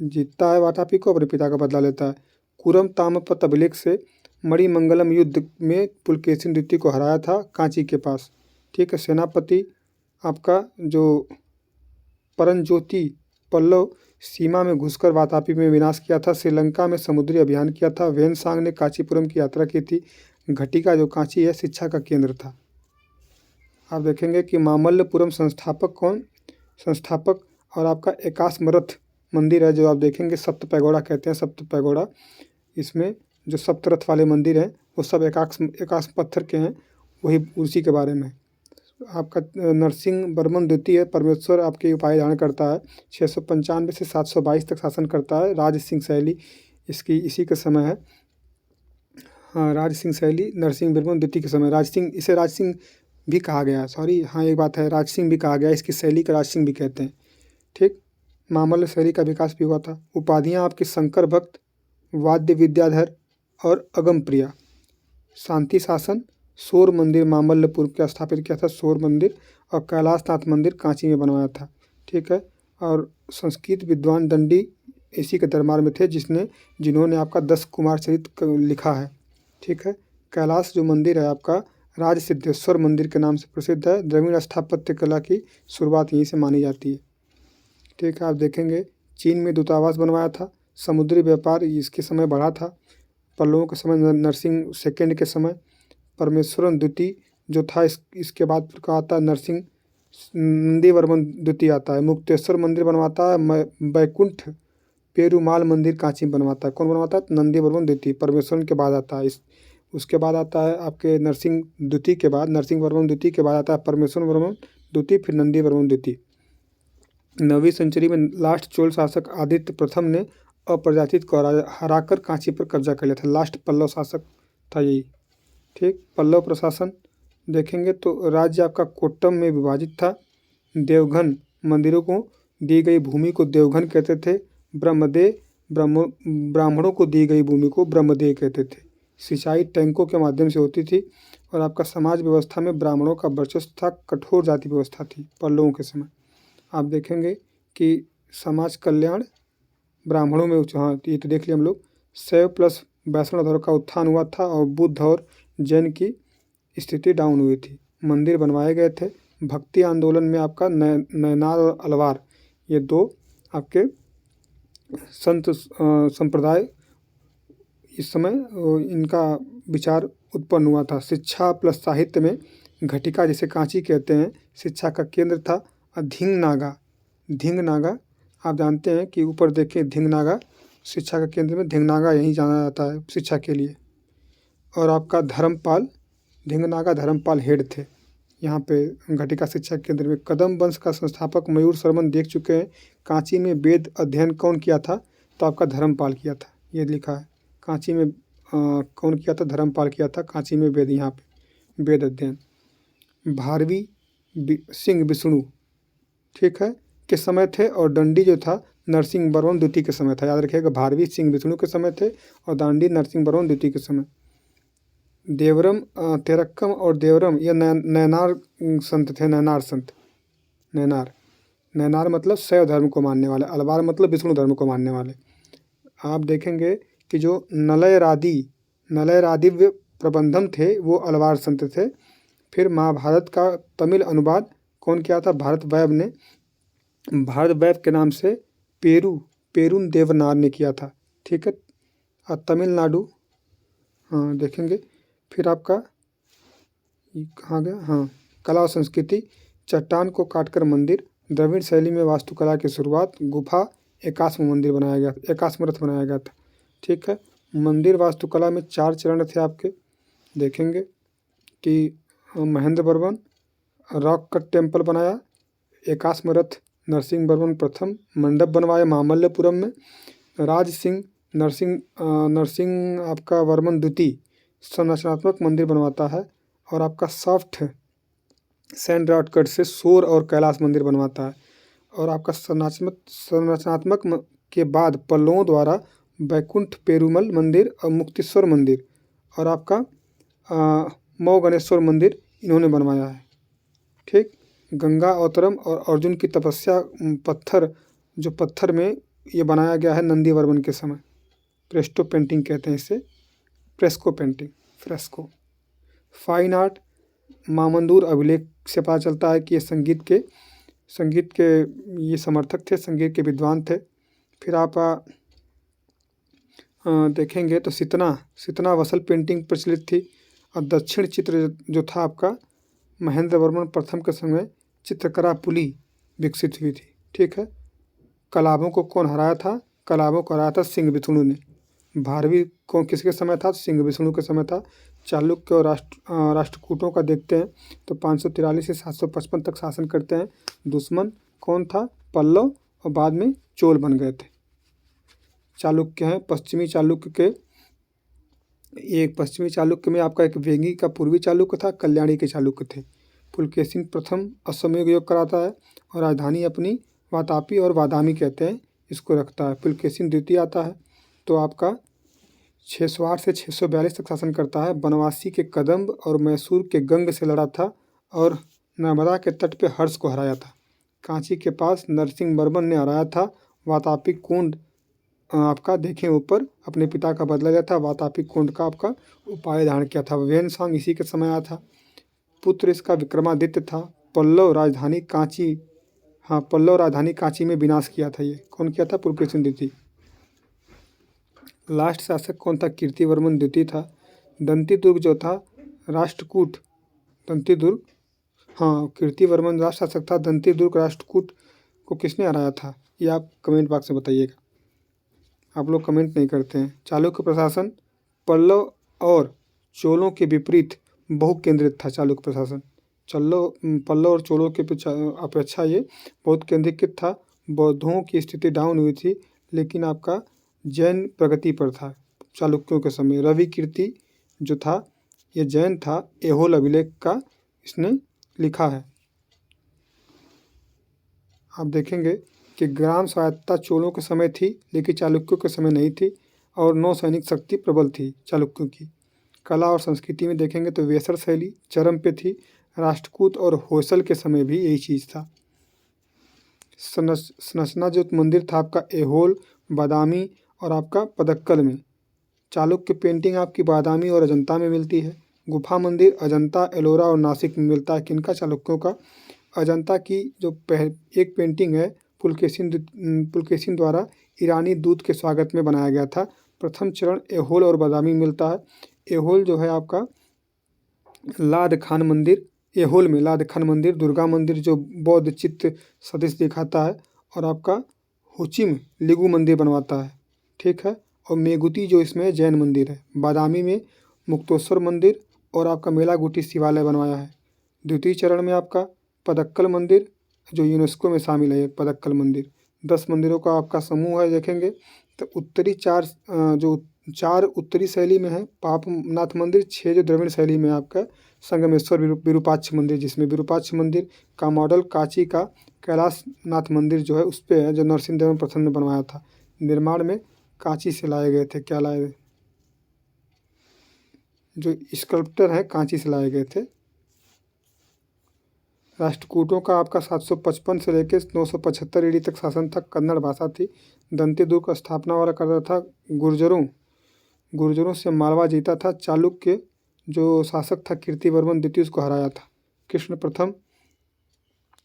जीतता है वातापी को, अपने पिता का बदला लेता है। कुरम ताम्रपत्र अभिलेख से मणिमंगलम युद्ध में पुलकेशिन द्वितीय को हराया था कांची के पास। ठीक है, सेनापति आपका जो परंज्योति पल्लव सीमा में घुसकर वातापी में विनाश किया था। श्रीलंका में समुद्री अभियान किया था। वेनसांग ने कांचीपुरम की यात्रा की थी। घटिका जो कांची है शिक्षा का केंद्र था। आप देखेंगे कि मामल्लपुरम संस्थापक कौन? संस्थापक और आपका एकास्मरथ मंदिर है जो आप देखेंगे, सप्त पैगोड़ा कहते हैं, सप्त पैगोड़ा। इसमें जो सप्तरथ वाले मंदिर हैं वो सब एकाश पत्थर के हैं, वही उसी के बारे में। आपका नरसिंह वर्मन द्वितीय परमेश्वर आपकी उपाय धारण करता है। 695 से 722 तक शासन करता है। राज सिंह शैली इसकी इसी के समय है। हाँ, राज सिंह शैली नरसिंह वर्मन द्वितीय के समय। इसे राज सिंह भी कहा गया है, हाँ एक बात है, राज सिंह भी कहा गया, इसकी शैली का राज सिंह भी कहते हैं। ठीक, मामल्य शैली का विकास भी हुआ था। उपाधियाँ आपके शंकर भक्त, वाद्य विद्याधर और अगम प्रिया। शांति शासन, शोर मंदिर मामल्लपुर का स्थापित किया था शोर मंदिर, और कैलाशनाथ मंदिर कांची में बनवाया था। ठीक है। और संस्कृत विद्वान दंडी इसी के दरबार में थे जिन्होंने आपका 10 कुमार चरित्र लिखा है। ठीक है। कैलाश जो मंदिर है आपका राज सिद्धेश्वर मंदिर के नाम से प्रसिद्ध है। द्रविड़ स्थापत्य कला की शुरुआत यहीं से मानी जाती है। ठीक है। आप देखेंगे चीन में दूतावास बनवाया था। समुद्री व्यापार इसके समय बढ़ा था। पल्लवों के समय नरसिंह सेकंड के समय। परमेश्वरन द्वितीय जो था इसके बाद का आता है नरसिंह नंदीवर्मन द्वितीय आता है। मुक्तेश्वर मंदिर बनवाता है। बैकुंठ पेरुमाल मंदिर कांची में बनवाता है। कौन बनवाता है? नंदीवर्मन द्वितीय। परमेश्वरन के बाद आता है उसके बाद आता है आपके नरसिंह द्वितीय के बाद, नरसिंह वर्मन द्वितीय के बाद आता है परमेश्वर वर्मन द्वितीय, फिर नंदी वर्मन द्वितीय। 9वीं सेंचुरी में लास्ट चोल शासक आदित्य प्रथम ने अप्रजातित को हराकर कांची पर कब्जा कर लिया था। लास्ट पल्लव शासक था यही। ठीक। पल्लव प्रशासन देखेंगे तो राज्य आपका कोट्टम में विभाजित था। देवघन मंदिरों को दी गई भूमि को देवघन कहते थे। ब्राह्मणों को दी गई भूमि को ब्रह्मदेव कहते थे। सिंचाई टैंकों के माध्यम से होती थी। और आपका समाज व्यवस्था में ब्राह्मणों का वर्चस्व था। कठोर जाति व्यवस्था थी पल्लवों के समय। आप देखेंगे कि समाज कल्याण ब्राह्मणों में हाँ ये तो देख लिया हम लोग। शैव प्लस वैष्णव धर्म का उत्थान हुआ था और बुद्ध और जैन की स्थिति डाउन हुई थी। मंदिर बनवाए गए थे। भक्ति आंदोलन में आपका नैनार और अलवार ये दो आपके संत संप्रदाय इस समय इनका विचार उत्पन्न हुआ था। शिक्षा प्लस साहित्य में घटिका जिसे कांची कहते हैं शिक्षा का केंद्र था। धिंगनागा धिंगनागा आप जानते हैं कि ऊपर देखिए धिंगनागा शिक्षा का केंद्र में धिंगनागा यहीं जाना जाता है शिक्षा के लिए। और आपका धर्मपाल धिंगनागा धर्मपाल हेड थे यहाँ पे घटिका शिक्षा केंद्र में। कदम वंश का संस्थापक मयूर शर्मन देख चुके हैं। कांची में वेद अध्ययन कौन किया था? तो आपका धर्मपाल किया था। ये लिखा है कांची में कौन किया था? धर्मपाल किया था कांची में वेद यहाँ पे वेद अध्ययन। भारवी सिंह विष्णु ठीक है के समय थे और दंडी जो था नरसिंह वर्मन द्वितीय के समय था। याद रखिएगा भारवी सिंह विष्णु के समय थे और दांडी नरसिंह वर्मन द्वितीय के समय। देवरम तेरक्कम और देवरम ये नैनार संत थे। नैनार संत नैनार मतलब शैव धर्म को मानने वाले, अलवार मतलब विष्णु धर्म को मानने वाले। आप देखेंगे कि जो नलयरादिव्य प्रबंधम थे वो अलवार संत थे। फिर महाभारत का तमिल अनुवाद कौन किया था? भारत वैभ ने। भारत वैभ के नाम से पेरुन देवनार ने किया था। ठीक है। और तमिलनाडु हाँ देखेंगे। फिर आपका कहाँ गया? हाँ कला और संस्कृति। चट्टान को काटकर मंदिर। द्रविड़ शैली में वास्तुकला की शुरुआत। गुफा एकाश्म मंदिर बनाया गया था, एकाश्म रथ बनाया गया था। ठीक है। मंदिर वास्तुकला में 4 चरण थे आपके। देखेंगे कि Mahendra Varman rock cut temple बनाया। एकाश्म रथ नरसिंह वर्मन प्रथम। मंडप बनवाया मामल्लपुरम में। राज सिंह नरसिंह आपका वर्मन द्वितीय संरचनात्मक मंदिर बनवाता है। और आपका सॉफ्ट सैंड रॉड कट से शोर और कैलाश मंदिर बनवाता है। और आपका संरचनात्मक के बाद पल्लवों द्वारा बैकुंठ पेरुमल मंदिर और मुक्तेश्वर मंदिर और आपका मऊ गणेश्वर मंदिर इन्होंने बनवाया है। ठीक। गंगा अवतरम और अर्जुन की तपस्या पत्थर में ये बनाया गया है नंदी वर्मन के समय। प्रेस्टो पेंटिंग कहते हैं इसे, fresco painting fresco. Fine art Mamandur अभिलेख से पता चलता है कि ये संगीत के ये समर्थक थे, संगीत के विद्वान थे। फिर आप देखेंगे तो सितना वसल पेंटिंग प्रचलित थी। और दक्षिण चित्र जो था आपका महेंद्र वर्मन प्रथम के समय चित्रकला पुली विकसित हुई थी। ठीक है। कलाभों को कौन हराया था? कलाभों को हराया था सिंह विष्णु ने। भारवी को किसके समय था? सिंह विष्णु के समय था। चालुक्य और राष्ट्रकूटों का देखते हैं तो 543 से 755 तक शासन करते हैं। दुश्मन कौन था? पल्लव और बाद में चोल बन गए थे। चालुक्य हैं पश्चिमी चालुक्य में आपका एक वेंगी का पूर्वी चालुक्य था, कल्याणी के चालुक्य थे। पुलकेशिन प्रथम अश्वमेध योग कराता है और राजधानी अपनी वातापी और वादामी कहते हैं इसको रखता है। पुलकेशिन द्वितीय आता है तो आपका 608 से 642 तक शासन करता है। बनवासी के कदम्ब और मैसूर के गंग से लड़ा था और नर्मदा के तट पे हर्ष को हराया था। कांची के पास नरसिंहवर्मन ने हराया था। वातापी कुंड आपका देखें ऊपर अपने पिता का बदला लिया था। वातापी कुंड का आपका उपाय धारण किया था। वेनसांग इसी के समय आया था। पुत्र इसका विक्रमादित्य था। पल्लव राजधानी कांची, हाँ पल्लव राजधानी कांची में विनाश किया था। ये कौन किया था? पुलकेशिन द्वितीय। लास्ट शासक कौन था? कीर्तिवर्मन द्वितीय था। दंती दुर्ग जो था राष्ट्रकूट, दंती दुर्ग, हाँ कीर्तिवर्मन लास्ट शासक था। दंती दुर्ग राष्ट्रकूट को किसने हराया था? ये आप कमेंट बॉक्स में बताइएगा। आप लोग कमेंट नहीं करते हैं। चालुक्य प्रशासन पल्लव और चोलों के विपरीत बहु केंद्रित था। चालुक्य प्रशासन पल्लव और चोलों के अपेक्षा ये बहुत केंद्रीकृत था। बौद्धों की स्थिति डाउन हुई थी, लेकिन आपका जैन प्रगति पर था चालुक्यों के समय। रवि कीर्ति जो था ये जैन था। ऐहोल अभिलेख का इसने लिखा है। आप देखेंगे कि ग्राम स्वायत्तता चोलों के समय थी, लेकिन चालुक्यों के समय नहीं थी। और नौसैनिक शक्ति प्रबल थी चालुक्यों की। कला और संस्कृति में देखेंगे तो वेसर शैली चरम पे थी। राष्ट्रकूट और होयसल के समय भी यही चीज़ था। संरचना जो मंदिर था आपका ऐहोल, बादामी और आपका पदक्कल में। चालुक्य पेंटिंग आपकी बादामी और अजंता में मिलती है। गुफा मंदिर अजंता, एलोरा और नासिक में मिलता है। किनका? चालुक्यों का। अजंता की जो एक पेंटिंग है पुलकेशिन द्वारा ईरानी दूत के स्वागत में बनाया गया था। प्रथम चरण ऐहोल और बादामी मिलता है। ऐहोल जो है आपका लाद खान मंदिर, ऐहोल में लाद खान मंदिर, दुर्गा मंदिर जो बौद्ध चित्त सदृश दिखाता है, और आपका हुचिम लिगु मंदिर बनवाता है। ठीक है। और मेगुती जो इसमें जैन मंदिर है। बादामी में मुक्तेश्वर मंदिर और आपका मेलागुटी शिवालय बनवाया है। द्वितीय चरण में आपका पदक्कल मंदिर जो यूनेस्को में शामिल है। पदक्कल मंदिर 10 मंदिरों का आपका समूह है। देखेंगे तो उत्तरी चार उत्तरी शैली में है पापनाथ मंदिर। 6 जो द्रविड़ शैली में आपका संगमेश्वर विरूपाक्ष मंदिर, जिसमें विरूपाक्ष मंदिर का मॉडल कांची का कैलाश नाथ मंदिर जो है उस पर है, जो नरसिंहदेव प्रथम ने बनवाया था। निर्माण में कांची से लाए गए थे। क्या लाए गए? जो स्कल्प्टर है कांची से लाए गए थे। राष्ट्रकूटों का आपका 755 से लेकर 975 ईडी तक शासन था। कन्नड़ भाषा थी। दंती दुर्ग का स्थापना वाला करता था गुर्जरों से मालवा जीता था। चालुक्य जो शासक था कीर्तिवर्मन द्वितीय उसको हराया था। कृष्ण प्रथम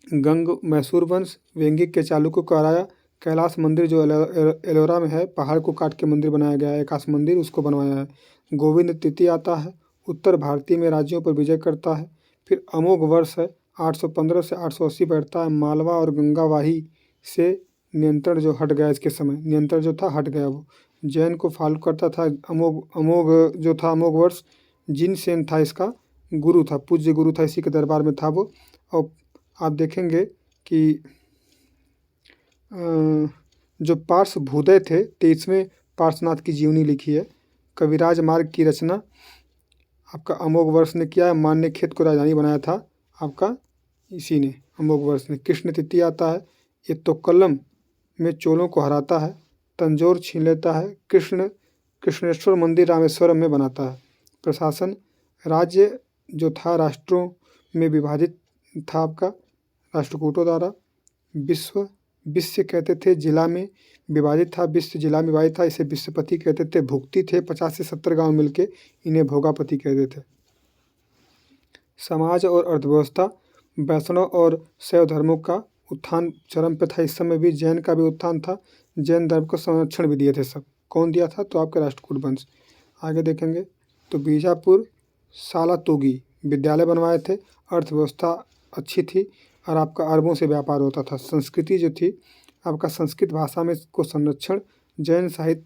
गंग मैसूर वंश वेंगिक के चालुक्य को हराया। कैलाश मंदिर जो एलोरा में है, पहाड़ को काट के मंदिर बनाया गया है, आकाश मंदिर उसको बनवाया है। गोविंद तृतीय आता है, उत्तर भारतीय में राज्यों पर विजय करता है। फिर अमोघ वर्ष है 815 से 880 बैठता है। मालवा और गंगावाही से नियंत्रण जो हट गया, इसके समय नियंत्रण जो था हट गया। वो जैन को फॉलो करता था। अमोघ जो था अमोघ वर्ष जिनसेन था, इसका गुरु था, पूज्य गुरु था, इसी के दरबार में था वो। और आप देखेंगे कि जो पार्श भूदय थे 23वें पार्श्वनाथ की जीवनी लिखी है। कविराज मार्ग की रचना आपका अमोघ वर्ष ने किया है। मान्यखेत को राजधानी बनाया था आपका इसी ने, अमोघ वर्ष ने। कृष्ण तृतीय आता है, ये तोक्कलम में चोलों को हराता है। तंजौर छीन लेता है। कृष्णेश्वर मंदिर रामेश्वरम में बनाता है। प्रशासन राज्य जो था राष्ट्रों में विभाजित था आपका राष्ट्रकूटों द्वारा। विश्व कहते थे, जिला में विभाजित था। विश्व जिला में विभाजित था, इसे विश्वपति कहते थे। भुक्ति थे 50 से 70 गांव मिलके, इन्हें भोगापति कहते थे। समाज और अर्थव्यवस्था वैष्णव और शैव धर्मों का उत्थान चरम पे था। इस समय भी जैन का भी उत्थान था। जैन धर्म को संरक्षण भी दिए थे सब। कौन दिया था? तो आपके राष्ट्रकूट वंश। आगे देखेंगे तो बीजापुर सालातोगी विद्यालय बनवाए थे। अर्थव्यवस्था अच्छी थी और आपका अरबों से व्यापार होता था। संस्कृति जो थी आपका संस्कृत भाषा में को संरक्षण, जैन साहित्य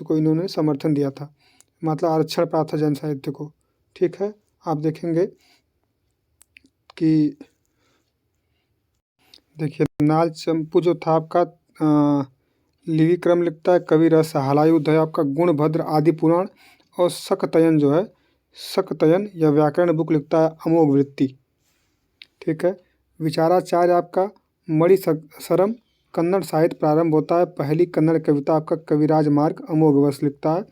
को इन्होंने समर्थन दिया था, मतलब आरक्षण प्राप्त था जैन साहित्य को। ठीक है। आप देखेंगे कि देखिए नाल चंपू जो था आपका लिवि क्रम लिखता है। कवि रस हलायुद्ध है आपका। गुणभद्र आदि पुराण और शकतयन जो है, शकतयन या व्याकरण बुक लिखता है अमोघ वृत्ति। ठीक है। विचाराचार्य आपका मणिशरम कन्नड़ साहित्य प्रारंभ होता है। पहली कन्नड़ कविता आपका कविराज मार्ग अमोघवर्ष लिखता है।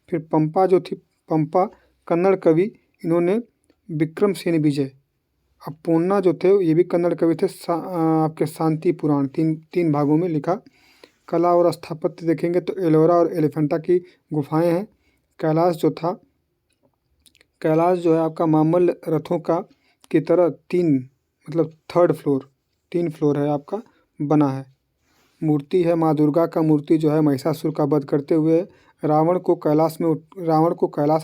फिर पंपा जो थी, पंपा कन्नड़ कवि, इन्होंने विक्रम सेन विजय। अब पोन्ना जो थे ये भी कन्नड़ कवि थे, आपके शांति पुराण, तीन भागों में लिखा। कला और स्थापत्य देखेंगे तो एलोरा और एलिफेंटा की गुफाएं हैं। कैलाश जो था, कैलाश जो है आपका मामल रथों का की तरह तीन फ्लोर है आपका बना है। मूर्ति है माँ दुर्गा का मूर्ति जो है महिषासुर का वध करते हुए रावण को कैलाश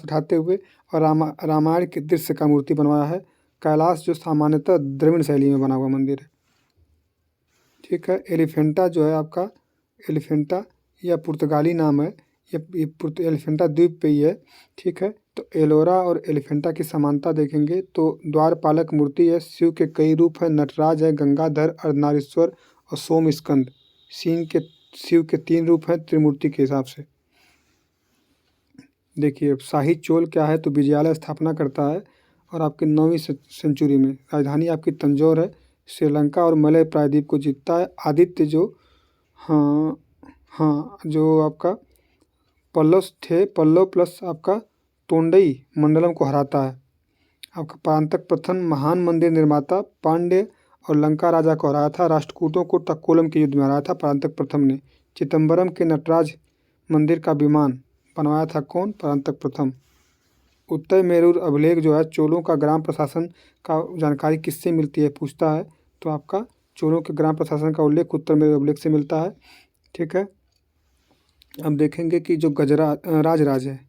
उठाते हुए, और रामायण के दृश्य का मूर्ति बनवाया है। कैलाश जो सामान्यतः द्रविड़ शैली में बना हुआ मंदिर है। ठीक है। एलिफेंटा जो है आपका, एलिफेंटा यह पुर्तगाली नाम है, ये एलिफेंटा द्वीप पे ही है। ठीक है। तो एलोरा और एलिफेंटा की समानता देखेंगे तो द्वारपालक मूर्ति है, शिव के कई रूप हैं, नटराज है, गंगाधर, अर्धनारीश्वर और सोम स्कंद। शिव के 3 रूप हैं त्रिमूर्ति के हिसाब से। देखिए शाही चोल क्या है तो विजयालय स्थापना करता है और आपके 9वीं सेंचुरी में। राजधानी आपकी तंजौर है। श्रीलंका और मलय प्रायद्वीप को जीतता है। आदित्य जो जो आपका पल्लव प्लस आपका तोंडई मंडलम को हराता है। आपका परांतक प्रथम महान मंदिर निर्माता पांड्य और लंका राजा को हराया था। राष्ट्रकूटों को तक्कोलम के युद्ध में हराया था परांतक प्रथम ने। चिदम्बरम के नटराज मंदिर का विमान बनवाया था कौन? परांतक प्रथम। उत्तर मेरूर अभिलेख जो है चोलों का ग्राम प्रशासन का जानकारी किससे मिलती है पूछता है, तो आपका चोलों के ग्राम प्रशासन का उल्लेख उत्तर मेरूर अभिलेख से मिलता है। ठीक है। अब देखेंगे कि जो राजराज है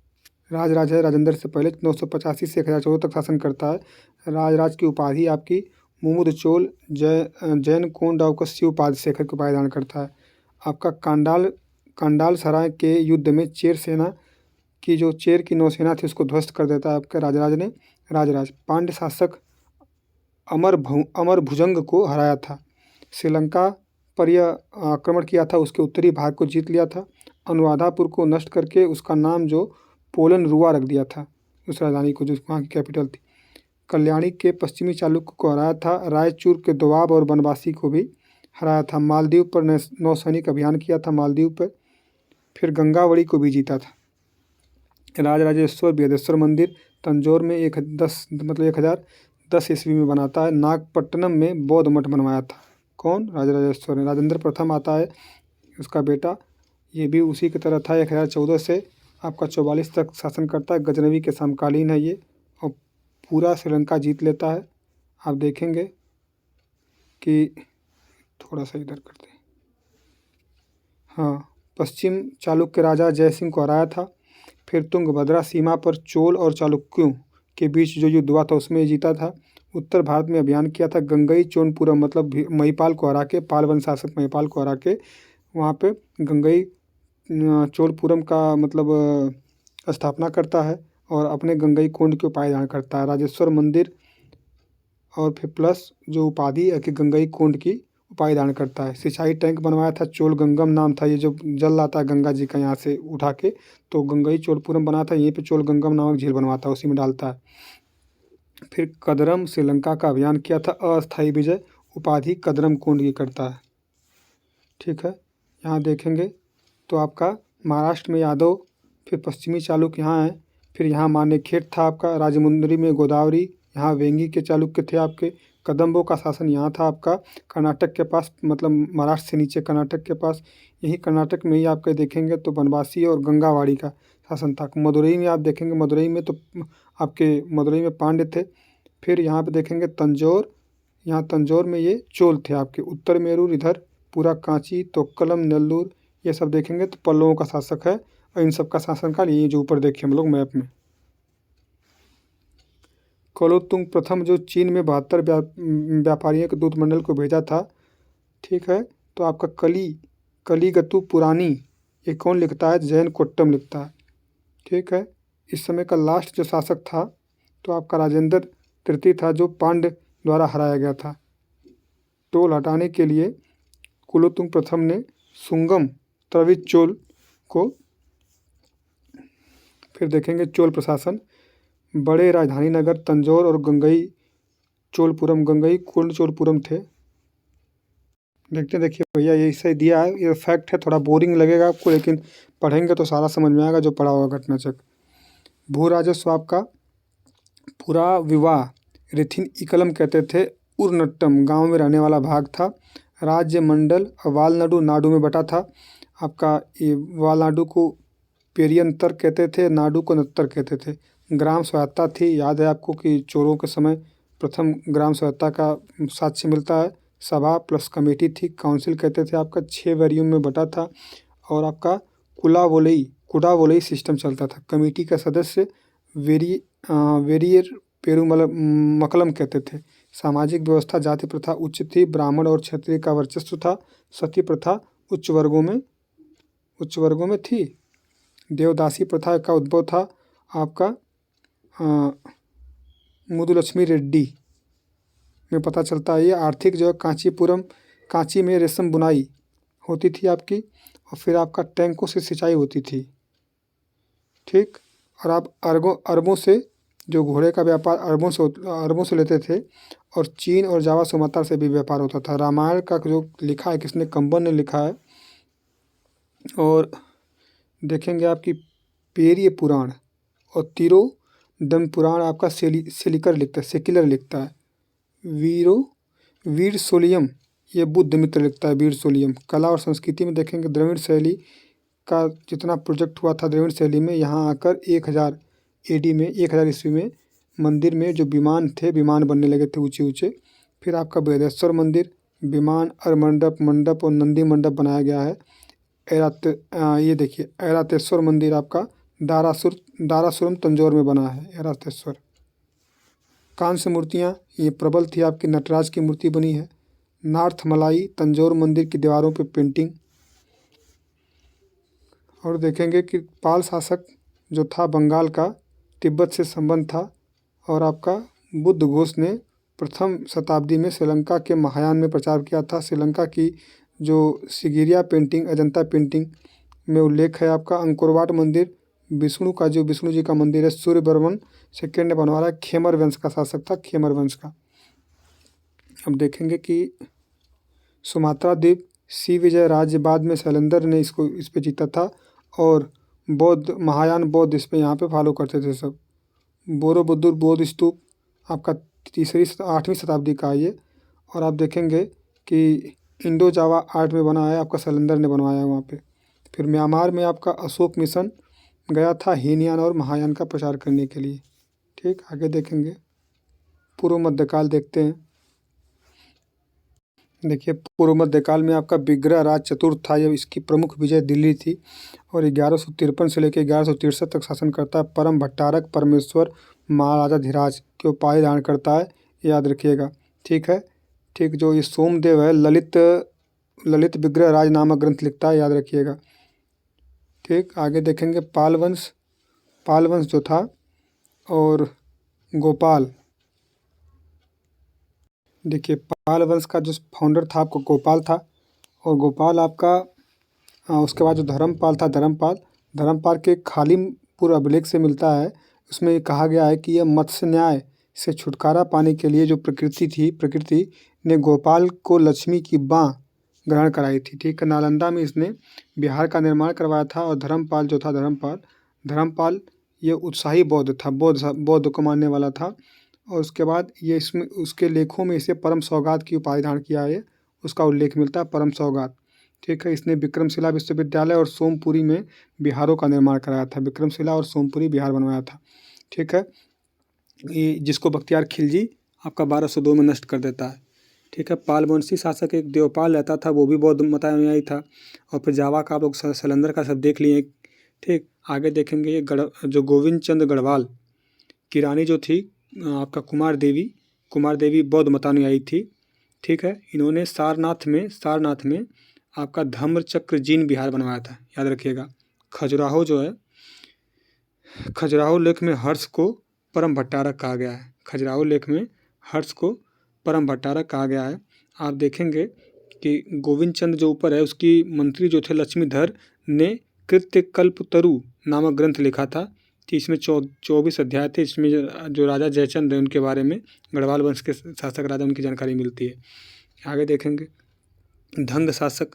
राजेंद्र से पहले 985 से 1014 तक शासन करता है। राजराज की उपाधि आपकी मुमुद चोल जैन कोंड आपका शिव पाद शेखर को पायदान करता है। आपका कांडाल सराय के युद्ध में चेर की नौसेना थी उसको ध्वस्त कर देता है आपके राजराज। पांड्य शासक अमर भुजंग को हराया था। श्रीलंका पर यह आक्रमण किया था, उसके उत्तरी भाग को जीत लिया था। अनुराधापुर को नष्ट करके उसका नाम जो पोलन रुआ रख दिया था, उस राजधानी को जो वहाँ की कैपिटल थी। कल्याणी के पश्चिमी चालुक्य को हराया था। रायचूर के दोआब और बनवासी को भी हराया था। मालदीव पर नौसैनिक अभियान किया था मालदीव पर। फिर गंगावड़ी को भी जीता था। राजराजेश्वर बृहदेश्वर मंदिर तंजौर में 1010 ईस्वी में बनाता है। नागपट्टनम में बौद्ध मठ बनवाया था कौन? राजराजेश्वर ने। राजेंद्र प्रथम आता है, उसका बेटा, ये भी उसी की तरह था। 1014 से आपका 44 तक शासन करता है। गजनवी के समकालीन है ये, और पूरा श्रीलंका जीत लेता है। आप देखेंगे कि थोड़ा सा इधर करते हैं, हाँ, पश्चिम चालुक्य राजा जयसिंह को हराया था। फिर तुंगभद्रा सीमा पर चोल और चालुक्यों के बीच जो युद्ध हुआ था उसमें जीता था। उत्तर भारत में अभियान किया था। गंगई चोलपुरम मतलब महिपाल को हरा के, पाल वंश शासक महिपाल को हरा के वहाँ पे गंगई चोलपुरम का मतलब स्थापना करता है और अपने गंगई कोंड के पायदान करता है। राजेश्वर मंदिर और फिर प्लस जो उपाधि है कि गंगई कोंड की उपायदान करता है। सिंचाई टैंक बनवाया था, चोल गंगम नाम था, ये जो जल आता है गंगा जी का यहाँ से उठा के, तो गंगई चोलपुरम बना था, यहीं पे चोल गंगम नामक झील बनवाता है, उसी में डालता है। फिर कदरम श्रीलंका का अभियान किया था। अस्थायी विजय उपाधि कदरम कोंड की करता है। ठीक है। यहाँ देखेंगे तो आपका महाराष्ट्र में यादव, फिर पश्चिमी चालुक्य यहाँ है। फिर यहाँ मानेखेट था आपका, राजमुंदरी में गोदावरी, यहाँ वेंगी के चालुक्य थे आपके। कदम्बों का शासन यहाँ था आपका कर्नाटक के पास, मतलब महाराष्ट्र से नीचे कर्नाटक के पास। यही कर्नाटक में ही आपके देखेंगे तो बनवासी और गंगावाड़ी का शासन था। मदुरई में आप देखेंगे, मदुरई में पांड्य थे। फिर यहाँ पे देखेंगे तंजौर, यहाँ तंजौर में ये चोल थे आपके। उत्तर मेरूर इधर पूरा कांची, तोक्कलम, नेल्लूर, ये सब देखेंगे तो पल्लवों का शासक है। और इन सब का शासनकाल ये जो ऊपर देखे हम लोग मैप में। कुलोत्तुंग प्रथम जो चीन में 72 व्यापारियों के दूत मंडल को भेजा था। ठीक है। तो आपका कलिगतु पुरानी ये कौन लिखता है? जैन कोट्टम लिखता है। ठीक है। इस समय का लास्ट जो शासक था तो आपका राजेंद्र तृतीय था, जो पांड्य द्वारा हराया गया था। टोल हटाने के लिए कुलोत्तुंग प्रथम ने सुंगम त्रिविद चोल को, फिर देखेंगे चोल प्रशासन, बड़े राजधानी नगर तंजौर और गंगई कोंड चोलपुरम थे। देखिए भैया, ये सही दिया है, ये फैक्ट है, थोड़ा बोरिंग लगेगा आपको, लेकिन पढ़ेंगे तो सारा समझ में आएगा जो पढ़ा होगा घटनाचक्र। भू राजस्व आपका पूरा विवाह रिथिन इकलम कहते थे, उरनट्टम गांव में रहने वाला भाग था। राज्य मंडल वालनाडु नाडु में बटा था। आपका ये वालनाडु को पेरियंतर कहते थे, नाडु को नत्तर कहते थे। ग्राम स्वायत्ता थी, याद है आपको कि चोरों के समय प्रथम ग्राम स्वायत्ता का साक्ष्य मिलता है। सभा प्लस कमेटी थी, काउंसिल कहते थे आपका 6 वैरियम में बटा था। और आपका कुडावोलई सिस्टम चलता था। कमेटी का सदस्य वेरी वेरियर पेरुमल मकलम कहते थे। सामाजिक व्यवस्था जाति प्रथा उच्च थी, ब्राह्मण और क्षत्रिय का वर्चस्व था। सती प्रथा उच्च वर्गों में थी। देवदासी प्रथा का उद्भव था आपका मुदुलक्ष्मी रेड्डी में पता चलता है। ये आर्थिक जो है कांची में रेशम बुनाई होती थी आपकी, और फिर आपका टैंकों से सिंचाई होती थी, ठीक। और आप अरबों से जो घोड़े का व्यापार अरबों से लेते थे, और चीन और जावा सुमात्रा से भी व्यापार होता था। रामायण का जो लिखा है किसने, कंबन ने लिखा है। और देखेंगे आपकी पेरिय पुराण और तिरोडम पुराण आपका सेक्युलर लिखता है। वीर सोलियम ये बुद्ध मित्र लिखता है, वीर सोलियम। कला और संस्कृति में देखेंगे द्रविड़ शैली का जितना प्रोजेक्ट हुआ था द्रविड़ शैली में, यहाँ आकर 1000 AD में 1000 ईस्वी में मंदिर में जो विमान बनने लगे थे ऊंचे ऊंचे। फिर आपका बृहदेश्वर मंदिर, विमान और मंडप और नंदी मंडप बनाया गया है। ये देखिए ऐरातेश्वर मंदिर आपका दारासुरम तंजौर में बना है, ऐरातेश्वर। कांस्य मूर्तियाँ ये प्रबल थी आपकी, नटराज की मूर्ति बनी है। नॉर्थ मलाई तंजौर मंदिर की दीवारों पे पेंटिंग। और देखेंगे कि पाल शासक जो था बंगाल का, तिब्बत से संबंध था। और आपका बुद्ध घोष ने प्रथम शताब्दी में श्रीलंका के महायान में प्रचार किया था। श्रीलंका की जो सिगिरिया पेंटिंग, अजंता पेंटिंग में उल्लेख है आपका। अंकोरवाट मंदिर विष्णु जी का मंदिर है, सूर्यवर्मन सेकेंड ने बनवाया। खेमर वंश का शासक था, खेमर वंश का। अब देखेंगे कि सुमात्रा द्वीप सी विजय राज्य बाद में शैलेंद्र ने इस पे जीता था। और महायान बौद्ध इस पे यहाँ पे फॉलो करते थे सब। बोरोबुदुर बौद्ध स्तूप आपका 8वीं शताब्दी का है ये। और आप देखेंगे कि इंडो जावा आर्ट में बना है आपका, शैलेंद्र ने बनवाया है वहाँ पे। फिर म्यांमार में आपका अशोक मिशन गया था हीनयान और महायान का प्रचार करने के लिए, ठीक। आगे देखेंगे पूर्व मध्यकाल देखते हैं। देखिए पूर्व मध्यकाल में आपका विग्रह राज चतुर्थ था, ये इसकी प्रमुख विजय दिल्ली थी। और 1153 से लेकर 1163 तक शासन करता है। परम भट्टारक परमेश्वर महाराजा धीराज के उपाधि धारण करता है, याद रखिएगा, ठीक है। ठीक, जो ये सोमदेव है ललित विग्रह राज नामक ग्रंथ लिखता है, याद रखिएगा, ठीक। आगे देखेंगे पाल वंश जो था, और गोपाल। देखिए पाल वंश का जो फाउंडर था आपको गोपाल था। और गोपाल आपका उसके बाद जो धर्मपाल के खालिमपुर अभिलेख से मिलता है। उसमें ये कहा गया है कि यह मत्स्य न्याय से छुटकारा पाने के लिए जो प्रकृति ने गोपाल को लक्ष्मी की बाँ ग्रहण कराई थी, ठीक है। नालंदा में इसने बिहार का निर्माण करवाया था। और धर्मपाल ये उत्साही बौद्ध था, बौद्ध को मानने वाला था। और उसके बाद ये इसमें उसके लेखों में इसे परम सौगात की उपाधि धारण किया है, उसका उल्लेख मिलता है, परम सौगात, ठीक है। इसने विक्रमशिला विश्वविद्यालय और सोमपुरी में बिहारों का निर्माण कराया था। विक्रमशिला और सोमपुरी बिहार बनवाया था, ठीक है। ये जिसको बख्तियार खिलजी आपका 1202 में नष्ट कर देता है, ठीक है। पालवंशी शासक एक देवपाल रहता था, वो भी बौद्ध मतानुयायी था। और फिर जावा का आप लोग शैलेंद्र का सब देख लिए, ठीक। आगे देखेंगे ये जो गोविंद चंद्र गढ़वाल की रानी जो थी आपका कुमार देवी बौद्ध मतानुयायी थी, ठीक है। इन्होंने सारनाथ में आपका धम्मचक्र जीन विहार बनवाया था, याद रखिएगा। खजुराहो जो है, खजुराहो लेख में हर्ष को परम भट्टारक कहा गया है। खजुराहो लेख में हर्ष को परम भट्टारक कहा गया है। आप देखेंगे कि गोविंद चंद्र जो ऊपर है उसकी मंत्री जो थे लक्ष्मीधर ने कृत्यकल्पतरु नामक ग्रंथ लिखा था, कि इसमें 24 अध्याय थे। इसमें जो राजा जयचंद्र है उनके बारे में, गढ़वाल वंश के शासक राजा, उनकी जानकारी मिलती है। आगे देखेंगे धंग शासक,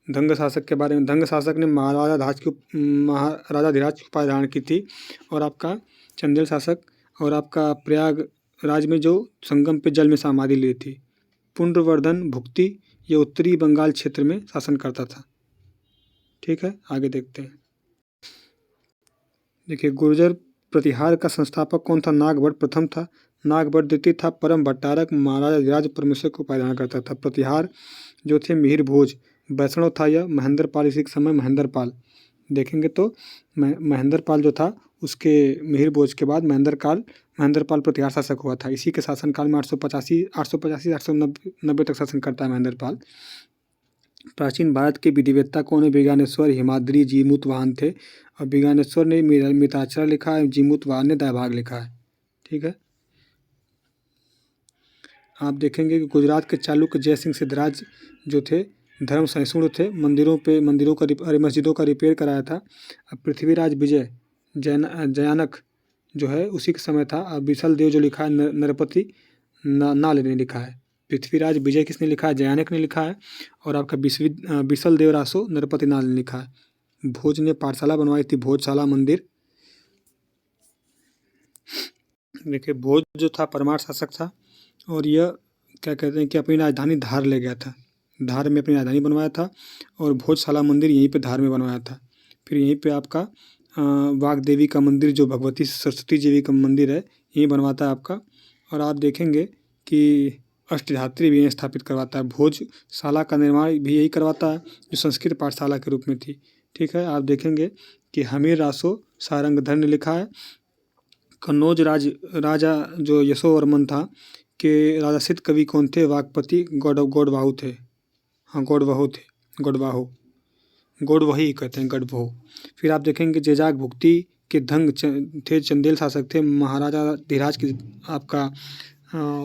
धंग शासक के बारे में, धंग शासक ने महाराजाधिराज की उपाधि धारण की थी। और आपका चंदेल शासक और आपका प्रयागराज में जो संगम पे जल में समाधि ली थी। पुंड्रवर्धन भुक्ति ये उत्तरी बंगाल क्षेत्र में शासन करता था। ठीक है, आगे देखते हैं। देखिए, गुर्जर प्रतिहार का संस्थापक कौन था? नागभट्ट प्रथम था। नागभट्ट द्वितीय था। परम भट्टारक महाराजाधिराज परमेश्वर को उपाधि धारण करता था। प्रतिहार जो थे मिहिर भोज, वैष्णव था यह। महेंद्र पाल इसी के समय महेंद्र पाल देखेंगे तो महेंद्र पाल जो था उसके मिहिर भोज के बाद महेंद्र पाल प्रतिहार शासक हुआ था। इसी के शासनकाल में 890 तक शासन करता है महेंद्र पाल। प्राचीन भारत के विधिवेत्ता कौन है? विज्ञानेश्वर, हिमाद्री, जीमूतवाहन थे। और विज्ञानेश्वर ने मिताक्षरा लिखा है, जीमूतवाहन ने दायभाग लिखा है। ठीक है, आप देखेंगे कि गुजरात के चालुक्य जयसिंह सिद्धराज जो थे धर्म सहिष्णु थे। मस्जिदों का रिपेयर कराया था। अब पृथ्वीराज विजय जयानक जो है उसी के समय था। अब बिसल देव जो लिखा है नरपति नाल ने लिखा है। पृथ्वीराज विजय किसने लिखा है? जयानक ने लिखा है। और आपका बिसल देव रासो नरपति नाल ने लिखा है। भोज ने पाठशाला बनवाई थी, भोजशाला मंदिर। देखिए, भोज जो था परमार शासक था और यह क्या कहते हैं कि अपनी राजधानी धार ले गया था। धार में अपनी राजधानी बनवाया था और भोजशाला मंदिर यहीं पे धार में बनवाया था। फिर यहीं पे आपका वाग देवी का मंदिर जो भगवती सरस्वती देवी का मंदिर है यहीं बनवाता है आपका। और आप देखेंगे कि अष्टधात्री भी यहीं स्थापित करवाता है। भोजशाला का निर्माण भी यही करवाता है जो संस्कृत पाठशाला के रूप में थी। ठीक है, आप देखेंगे कि हमीर रासो सारंगधर ने लिखा है। कन्नौज राजा जो यशोवर्मन था के राजा सिद्ध कवि कौन थे? वागपति गौड़बाहु थे। हाँ, गौड़वही कहते हैं, गढ़बहू। फिर आप देखेंगे जेजाग भुक्ति के धंग थे, चंदेल शासक थे। महाराजा धीराज की आपका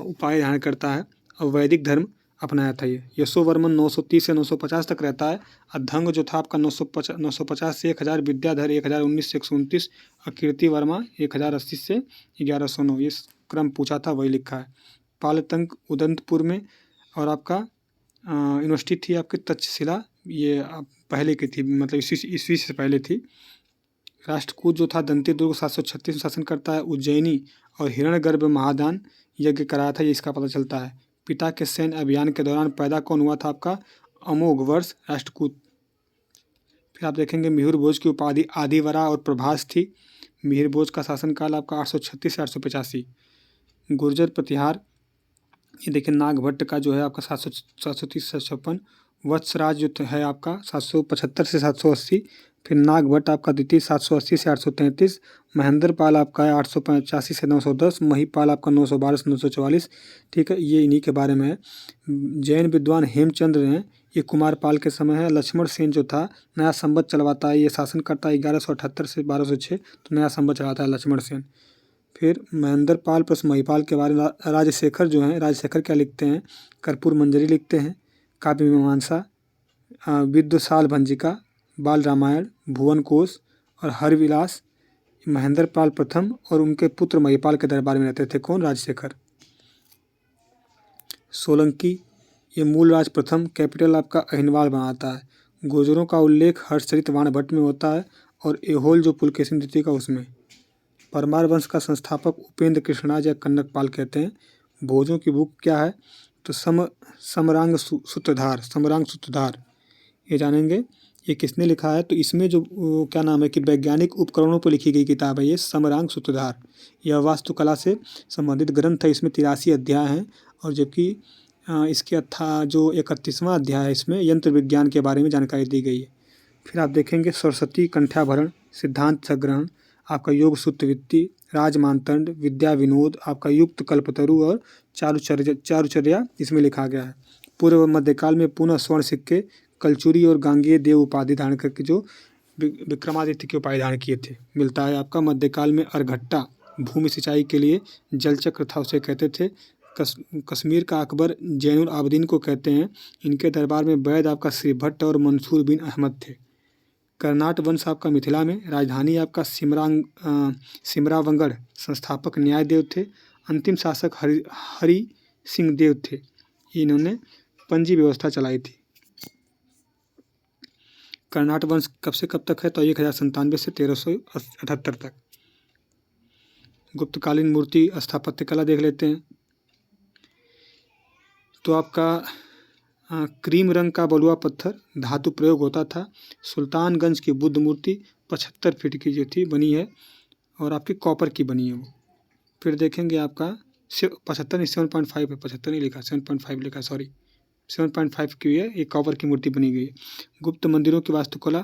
उपाय धारण करता है और वैदिक धर्म अपनाया था ये। यशोवर्मन 930 से 950 तक रहता है। और धंग जो था आपका 950 से 1000, विद्याधर 1019 से 129 और कीर्ति वर्मा 1080 से 1109। ये क्रम पूछा था, वही लिखा है। पालतंक उदंतपुर में। और आपका यूनिवर्सिटी थी आपकी तक्षशिला, ये पहले की थी, मतलब ईस्वी से पहले थी। राष्ट्रकूट जो था दंती दुर्ग 736 में शासन करता है। उज्जैनी और हिरण्यगर्भ महादान यज्ञ कराया था, ये इसका पता चलता है। पिता के सैन्य अभियान के दौरान पैदा कौन हुआ था? आपका अमोघ वर्ष राष्ट्रकूट। फिर आप देखेंगे मिहिर भोज की उपाधि आदिवरा और प्रभास थी। मिहिर भोज का शासनकाल आपका 836 से 885। गुर्जर प्रतिहार, ये देखिए नागभट्ट का जो है आपका 730 से 756। वत्सराज जो है आपका 775 से 780। फिर नागभट्ट आपका द्वितीय 780 से 833। महेंद्र पाल आपका है 885 से 910। महिपाल आपका 912 से 944। ठीक है, ये इन्हीं के बारे में है। जैन विद्वान हेमचंद्र ने, ये कुमार पाल के समय है। लक्ष्मण सेन जो था नया संवत चलवाता है, ये शासन करता है 1178 से 1206, तो नया संवत चलाता है लक्ष्मण सेन। फिर महेंद्र पाल प्लस महिपाल के बारे में राजशेखर जो हैं, राजशेखर क्या लिखते हैं? कर्पूर मंजरी लिखते हैं, काव्य मीमांसा, विद्वशाल भंजिका, बाल रामायण, भुवन कोश और हरविलास। महेंद्र पाल प्रथम और उनके पुत्र महिपाल के दरबार में रहते थे। कौन? राजशेखर। सोलंकी, ये मूल राज प्रथम, कैपिटल आपका अहिनवाल बनाता है। गुर्जरों का उल्लेख हर्षचरित वाणभट्ट में होता है और एहोल जो पुलकेशिन द्वितीय का उसमें। परमार वंश का संस्थापक उपेंद्र कृष्णराज या कनकपाल कहते हैं। भोजों की बुक क्या है? तो समरांग सूत्रधार, ये जानेंगे ये किसने लिखा है। तो इसमें जो क्या नाम है कि वैज्ञानिक उपकरणों पर लिखी गई किताब है ये समरांग सूत्रधार। यह वास्तुकला से संबंधित ग्रंथ है। इसमें 83 अध्याय हैं और जबकि इसके जो 31वां अध्याय है इसमें यंत्र विज्ञान के बारे में जानकारी दी गई है। फिर आप देखेंगे सरस्वती कंठ्याभरण, सिद्धांत संग्रहण, आपका योग सूत्रवृत्ति, राजमानदंड, विद्या विनोद, आपका युक्त कल्पतरु और चारुचर्या इसमें लिखा गया है। पूर्व मध्यकाल में पुनः स्वर्ण सिक्के कलचुरी और गांगेय देव उपाधि धारण करके जो विक्रमादित्य की उपाधि धारण किए थे मिलता है आपका। मध्यकाल में अरघट्टा भूमि सिंचाई के लिए जल चक्र था, उसे कहते थे। कश्मीर का अकबर जैनुल आबदीन को कहते हैं। इनके दरबार में वैद आपका श्री भट्ट और मंसूर बिन अहमद थे। कर्नाट वंश आपका मिथिला में, राजधानी आपका सिमरावंगढ़, संस्थापक न्याय देव थे। अंतिम शासक हरि सिंह देव थे। इन्होंने पंजी व्यवस्था चलाई थी। कर्नाट वंश कब से कब तक है? तो 1097 से 1378 तक। गुप्तकालीन मूर्ति स्थापत्य कला देख लेते हैं। तो आपका क्रीम रंग का बलुआ पत्थर धातु प्रयोग होता था। सुल्तानगंज की बुद्ध मूर्ति 75 फीट की जो थी बनी है और आपकी कॉपर की बनी है वो। फिर देखेंगे आपका 75 नहीं 7.5 है, 75 नहीं लिखा, 7.5 लिखा, सॉरी 7.5 की है, एक कॉपर की मूर्ति बनी गई है। गुप्त मंदिरों की वास्तुकला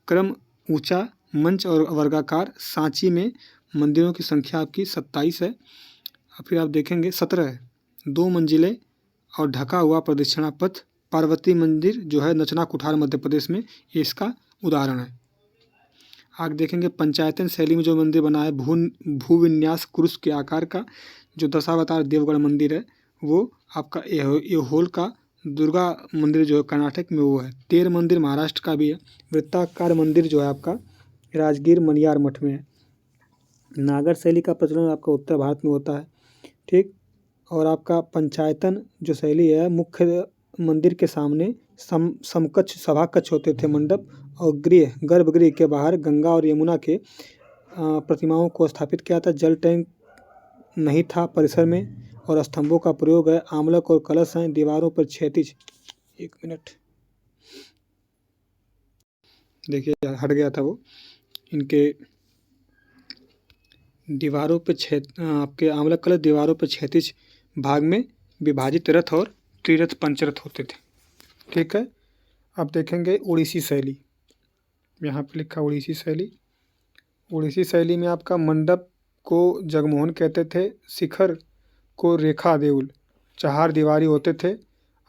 क्रम ऊंचा मंच और वर्गाकार। सांची में मंदिरों की संख्या आपकी 27 है। फिर आप देखेंगे 17 है, 2 मंजिलें और ढका हुआ प्रदक्षिणा पथ। पार्वती मंदिर जो है नचना कुठार मध्य प्रदेश में, ये इसका उदाहरण है। आगे देखेंगे पंचायतन शैली में जो मंदिर बना है भूविन्यास क्रूस के आकार का, जो दशावतार देवगढ़ मंदिर है वो आपका एहोल का दुर्गा मंदिर जो है कर्नाटक में वो है। 13 मंदिर महाराष्ट्र का भी है। वृत्ताकार मंदिर जो है आपका राजगीर मनियार मठ में है। नागर शैली का प्रचलन आपका उत्तर भारत में होता है, ठीक। और आपका पंचायतन जो शैली है, मुख्य मंदिर के सामने समकक्ष सभा कक्ष होते थे, मंडप, और गर्भगृह के बाहर गंगा और यमुना के प्रतिमाओं को स्थापित किया था। जल टैंक नहीं था परिसर में और स्तंभों का प्रयोग है। आमलक और कलश हैं। दीवारों पर क्षैतिज, एक मिनट देखिए हट गया था वो, इनके दीवारों पे आपके आमलक कलश दीवारों पर क्षैतिज भाग में विभाजित रथ और त्रिरथ पंचरथ होते थे, ठीक है। अब देखेंगे उड़ीसी शैली, यहाँ पे लिखा उड़ीसी शैली। उड़ीसी शैली में आपका मंडप को जगमोहन कहते थे, शिखर को रेखा देउल, चार दीवारी होते थे।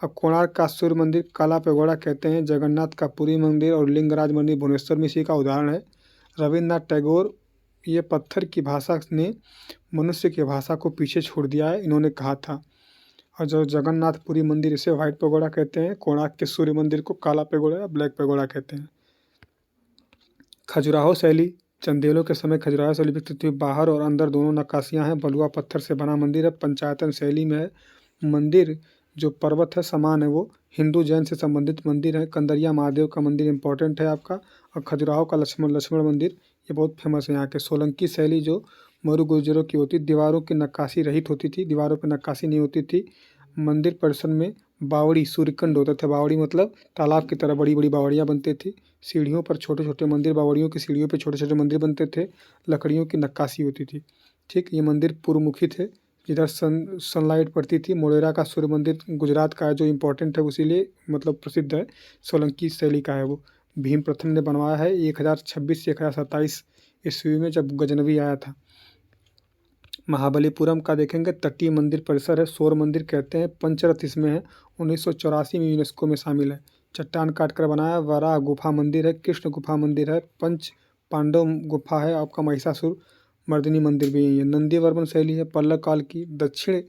अब कोणार्क का सूर्य मंदिर काला पैगोडा कहते हैं। जगन्नाथ का पुरी मंदिर और लिंगराज मंदिर भुवनेश्वर में इसी का उदाहरण है। रविन्द्रनाथ टैगोर, ये पत्थर की भाषा ने मनुष्य की भाषा को पीछे छोड़ दिया है, इन्होंने कहा था। और जो जगन्नाथपुरी मंदिर इसे व्हाइट पैगोडा कहते हैं। कोणार्क के सूर्य मंदिर को काला पैगोडा या ब्लैक पैगोडा कहते हैं। खजुराहो शैली, चंदेलों के समय खजुराहो शैली विकसित हुई। बाहर और अंदर दोनों नक्काशियां हैं। बलुआ पत्थर से बना मंदिर है। पंचायतन शैली में है। मंदिर जो पर्वत है समान है, वो हिंदू जैन से संबंधित मंदिर है। कंदरिया महादेव का मंदिर इंपॉर्टेंट है आपका। और खजुराहो का लक्ष्मण मंदिर ये बहुत फेमस है यहाँ के। सोलंकी शैली जो मरु गुर्जरों की होती, दीवारों की नक्काशी रहित होती थी, दीवारों पर नक्काशी नहीं होती थी। मंदिर परिसर में बावड़ी सूर्यकुंड होते थे। बावड़ी मतलब तालाब की तरह बड़ी बड़ी बावड़ियाँ बनती थी। सीढ़ियों पर छोटे छोटे मंदिर, बावड़ियों की सीढ़ियों पर छोटे छोटे मंदिर बनते थे। लकड़ियों की नक्काशी होती थी, ठीक। ये मंदिर पूर्वमुखी थे, जिधर सनलाइट पड़ती थी। मोढेरा का सूर्य मंदिर गुजरात का है, जो इम्पोर्टेंट है, उसीलिए मतलब प्रसिद्ध है। सोलंकी शैली का है वो। भीम प्रथम ने बनवाया है 1026 से 1027 ईस्वी में, जब गजनवी आया था। महाबलीपुरम का देखेंगे तटीय मंदिर परिसर है। सौर मंदिर कहते हैं। पंचरथ इसमें है। 1984 में यूनेस्को में शामिल है। चट्टान काट कर बनाया। वराह गुफा मंदिर है। कृष्ण गुफा मंदिर है। पंच पांडव गुफा है। आपका महिषासुर मर्दिनी मंदिर भी यही है। नंदीवर्मन शैली है पल्लव काल की। दक्षिण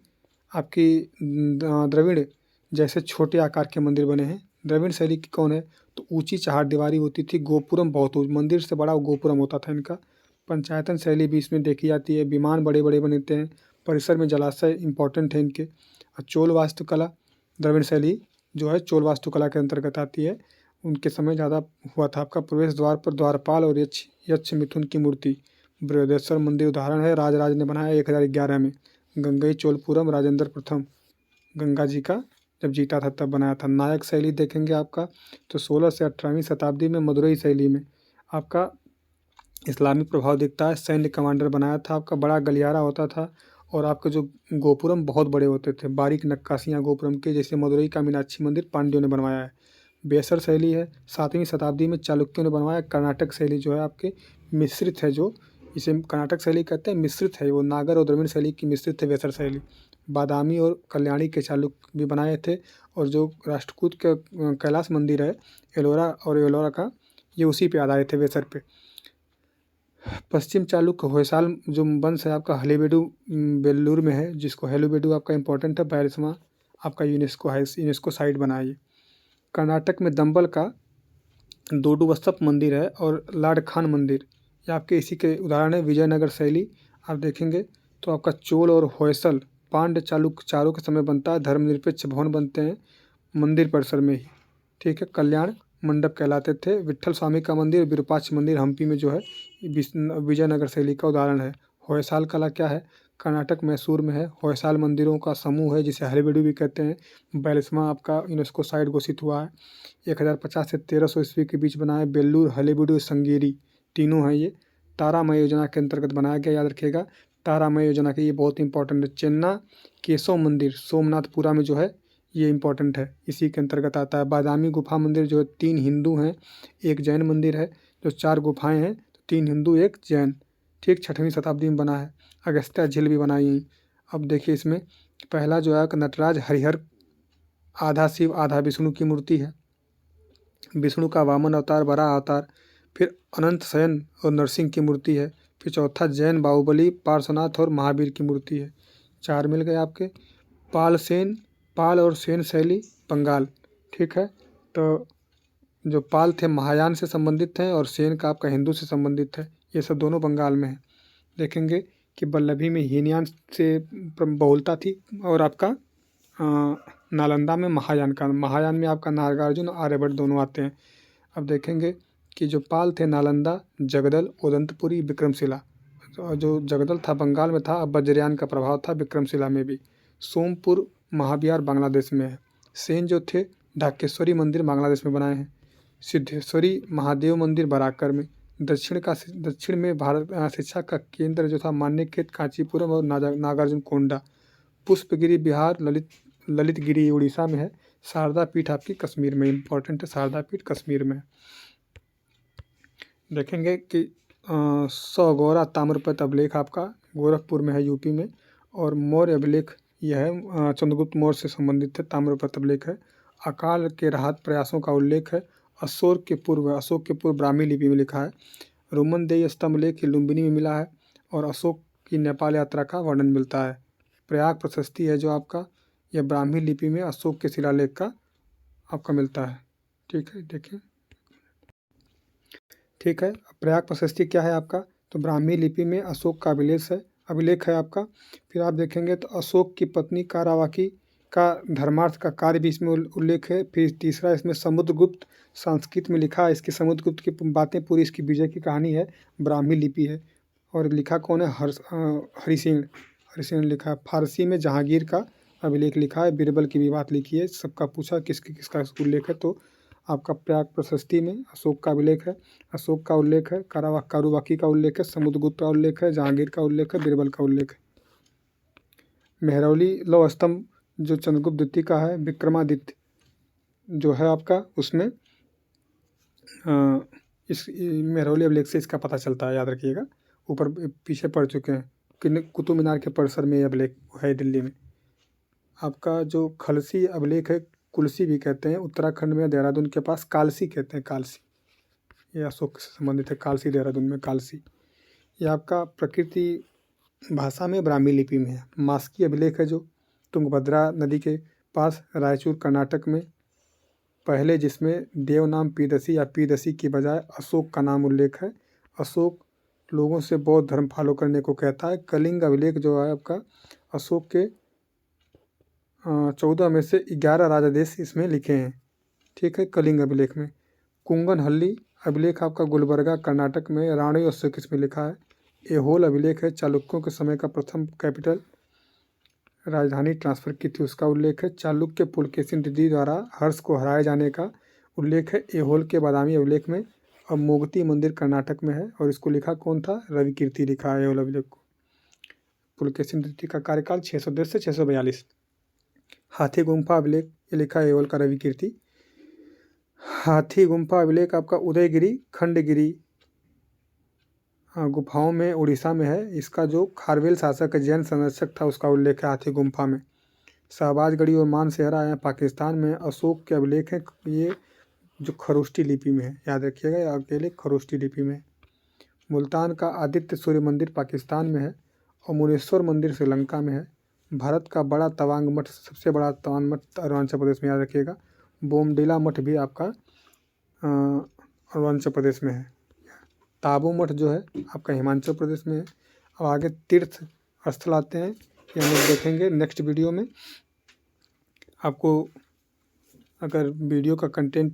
आपकी द्रविड़ जैसे छोटे आकार के मंदिर बने हैं। द्रविड़ शैली की कौन है? तो ऊंची चार दीवारी होती थी। गोपुरम बहुत मंदिर से बड़ा गोपुरम होता था इनका। पंचायतन शैली भी इसमें देखी जाती है। विमान बड़े बड़े बनते हैं। परिसर में जलाशय इंपॉर्टेंट है इनके। और चोल वास्तुकला, द्रविड़ शैली जो है चोल वास्तुकला के अंतर्गत आती है। उनके समय ज़्यादा हुआ था। आपका प्रवेश द्वार पर द्वारपाल और यक्ष मिथुन की मूर्ति। बृहदेश्वर मंदिर उदाहरण है। राजराज ने बनाया 1011 में। गंगई चोलपुरम राजेंद्र प्रथम, गंगा जी का जब जीता था तब बनाया था। नायक शैली देखेंगे आपका तो 16 से 18वीं शताब्दी में मदुरई शैली में आपका इस्लामिक प्रभाव दिखता है। सैन्य कमांडर बनाया था। आपका बड़ा गलियारा होता था और आपके जो गोपुरम बहुत बड़े होते थे। बारीक नक्काशियाँ गोपुरम के, जैसे मदुरई का मीनाक्षी मंदिर पांड्यों ने बनवाया है। बेसर शैली है 7वीं शताब्दी में चालुक्यों ने बनवाया। कर्नाटक शैली जो है आपके मिश्रित है, जो इसे कर्नाटक शैली कहते हैं, मिश्रित है वो। नागर और द्रविड़ शैली की मिश्रित है बेसर शैली। बादामी और कल्याणी के चालुक्य भी बनाए थे। और जो राष्ट्रकूट के कैलाश मंदिर है एलोरा और एलोरा का, ये उसी पे आधारित है बेसर पे। पश्चिम चालुक्य होयसाल जो वंश है आपका हलेबीडु बेल्लूर में है, जिसको हेलुबेडु आपका इंपॉर्टेंट है। 42वां आपका यूनेस्को साइट बनाइए। कर्नाटक में दंबल का दोडुवस्तप मंदिर है और लाड खान मंदिर, ये आपके इसी के उदाहरण है। विजयनगर शैली आप देखेंगे तो आपका चोल और होयसल पांड्य चालुक्य चारों के समय बनता है। धर्मनिरपेक्ष भवन बनते हैं। मंदिर परिसर में ही, ठीक है, कल्याण मंडप कहलाते थे। विट्ठल स्वामी का मंदिर, विरूपाक्ष मंदिर हम्पी में जो है विजयनगर शैली का उदाहरण है। होयसाल कला क्या है? कर्नाटक मैसूर में है। होयसाल मंदिरों का समूह है जिसे हलेबीडु भी कहते हैं। 42वां आपका यूनेस्को साइट घोषित हुआ है। 1050 से 1300 ईस्वी के बीच बना है। बेल्लूर, हलेबीडु, संगेरी तीनों हैं ये। तारामय योजना के अंतर्गत बनाया गया, याद रखिएगा। तारामय योजना की ये बहुत इंपॉर्टेंट है। चेन्ना केशव मंदिर सोमनाथपुरा में जो है ये इंपॉर्टेंट है, इसी के अंतर्गत आता है। बादामी गुफा मंदिर जो है 3 हिंदू हैं, 1 जैन मंदिर है। जो 4 गुफाएं हैं, 3 हिंदू 1 जैन, ठीक, 6वीं शताब्दी में बना है। अगस्त्या झील भी बनाई है। अब देखिए इसमें पहला जो है नटराज हरिहर, आधा शिव आधा विष्णु की मूर्ति है। विष्णु का वामन अवतार, बराह अवतार। फिर अनंत शयन और नरसिंह की मूर्ति है। फिर चौथा जैन बाहुबली, पार्श्वनाथ और महावीर की मूर्ति है। 4 मिल गए आपके। पाल और सेन शैली बंगाल, ठीक है। तो जो पाल थे महायान से संबंधित हैं और सेन का आपका हिंदू से संबंधित है। ये सब दोनों बंगाल में है। देखेंगे कि वल्लभी में हीनयान से बहुलता थी और आपका नालंदा में महायान में आपका नागार्जुन और आर्यभट्ट दोनों आते हैं। अब देखेंगे कि जो पाल थे नालंदा, जगदल, उदंतपुरी, विक्रमशिला। जो जगदल था बंगाल में था, अब वज्रयान का प्रभाव था विक्रमशिला में भी। सोमपुर महाबिहार बांग्लादेश में है। सेन जो थे ढाकेश्वरी मंदिर बांग्लादेश में बनाए हैं। सिद्धेश्वरी महादेव मंदिर बराकर में। दक्षिण में भारत शिक्षा का केंद्र जो था मान्यखेत, कांचीपुरम और नागार्जुन कोंडा। पुष्पगिरी बिहार, ललितगिरी उड़ीसा में है। शारदा पीठ आपकी कश्मीर में, इंपॉर्टेंट है, शारदा पीठ कश्मीर में। देखेंगे कि सौगौरा ताम्रपत्र अभिलेख आपका गोरखपुर में है, यूपी में। और मौर्य अभिलेख यह है, चंद्रगुप्त मौर्य से संबंधित है, ताम्रपत्र अभिलेख है। अकाल के राहत प्रयासों का उल्लेख है। अशोक के पूर्व ब्राह्मी लिपि में लिखा है। रोमन देय स्तंभ लेख लुम्बिनी में मिला है। और अशोक की नेपाल यात्रा का वर्णन मिलता है। प्रयाग प्रशस्ति है जो आपका, यह ब्राह्मी लिपि में अशोक के शिलालेख का आपका मिलता है, ठीक है। देखिए, ठीक है, प्रयाग प्रशस्ति क्या है आपका? तो ब्राह्मी लिपि में अशोक का अभिलेख है आपका। फिर आप देखेंगे तो अशोक की पत्नी कारावाकी का धर्मार्थ का कार्य भी इसमें उल्लेख है। फिर तीसरा इसमें समुद्रगुप्त, संस्कृत में लिखा है। इसकी समुद्रगुप्त की बातें पूरी, इसकी विजय की कहानी है, ब्राह्मी लिपि है। और लिखा कौन है? हरिसेन लिखा है। फारसी में जहांगीर का अभिलेख लिखा है। बीरबल की भी बात लिखी है। सबका पूछा किसका उल्लेख है, तो आपका प्रयाग प्रशस्ति में अशोक का अभिलेख है, अशोक का उल्लेख है, कारुबाकी का उल्लेख है, समुद्रगुप्त का उल्लेख है, जहांगीर का उल्लेख है, बीरबल का उल्लेख है। मेहरौली लौह स्तंभ जो चंद्रगुप्त द्वितीय का है, विक्रमादित्य जो है आपका, उसमें इस मेहरौली अभिलेख से इसका पता चलता है, याद रखिएगा। ऊपर पीछे पढ़ चुके हैं कि कुतुब मीनार के परिसर में यह अभिलेख है दिल्ली में। आपका जो खलसी अभिलेख है, कुलसी भी कहते हैं, उत्तराखंड में देहरादून के पास कालसी कहते हैं, कालसी, ये अशोक से संबंधित है। कालसी देहरादून में कालसी। ये आपका प्रकृति भाषा में ब्राह्मी लिपि में है। मास्की अभिलेख है जो तुंगभद्रा नदी के पास रायचूर कर्नाटक में पहले, जिसमें देव नाम पीदसी या पीदसी की बजाय अशोक का नाम उल्लेख है। अशोक लोगों से बौद्ध धर्म फॉलो करने को कहता है। कलिंग अभिलेख जो है आपका, अशोक के 14 में से 11 राजादेश इसमें लिखे हैं, ठीक है, कलिंग अभिलेख में। कुंगन हल्ली अभिलेख आपका गुलबर्गा कर्नाटक में, राणी अशोक इसमें लिखा है। एहोल अभिलेख है, चालुक्यों के समय का प्रथम कैपिटल राजधानी ट्रांसफर की थी, उसका उल्लेख है। चालुक्य पुलकेशिन द्वितीय द्वारा हर्ष को हराए जाने का उल्लेख है एहोल के बादामी अभिलेख में। अब मोगती मंदिर कर्नाटक में है और इसको लिखा कौन था? रवि कीर्ति लिखा है एहोल अभिलेख को। पुलकेशिन द्वितीय का कार्यकाल 610 से 642। हाथी गुम्फा अभिलेख ये लिखा है एहोल का रवि कीर्ति। हाथी गुम्फा अभिलेख आपका उदयगिरी खंडगिरी गुफाओं में उड़ीसा में है। इसका जो खारवेल शासक जैन संरक्षक था उसका उल्लेख है हाथी गुम्फा में। शहबाजगढ़ी और मानसेहरा है पाकिस्तान में, अशोक के अभिलेख हैं, ये जो खरोष्टी लिपि में है, याद रखिएगा, ये अकेले खरोष्टी लिपि में। मुल्तान का आदित्य सूर्य मंदिर पाकिस्तान में है और मुनेश्वर मंदिर श्रीलंका में है। भारत का बड़ा तवांग मठ, सबसे बड़ा तवांग मठ अरुणाचल प्रदेश में, याद रखिएगा। बोमडिला मठ भी आपका अरुणाचल प्रदेश में है। ताबू मठ जो है आपका हिमाचल प्रदेश में है। अब आगे तीर्थ स्थल आते हैं, ये हम लोग देखेंगे नेक्स्ट वीडियो में। आपको अगर वीडियो का कंटेंट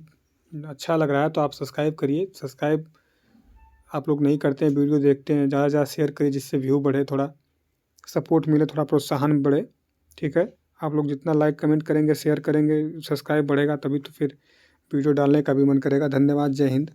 अच्छा लग रहा है तो आप सब्सक्राइब करिए। सब्सक्राइब आप लोग नहीं करते हैं, वीडियो देखते हैं, ज़्यादा से ज़्यादा शेयर करिए जिससे व्यू बढ़े, थोड़ा सपोर्ट मिले, थोड़ा प्रोत्साहन बढ़े। ठीक है, आप लोग जितना लाइक कमेंट करेंगे, शेयर करेंगे, सब्सक्राइब बढ़ेगा, तभी तो फिर वीडियो डालने का भी मन करेगा। धन्यवाद, जय हिंद।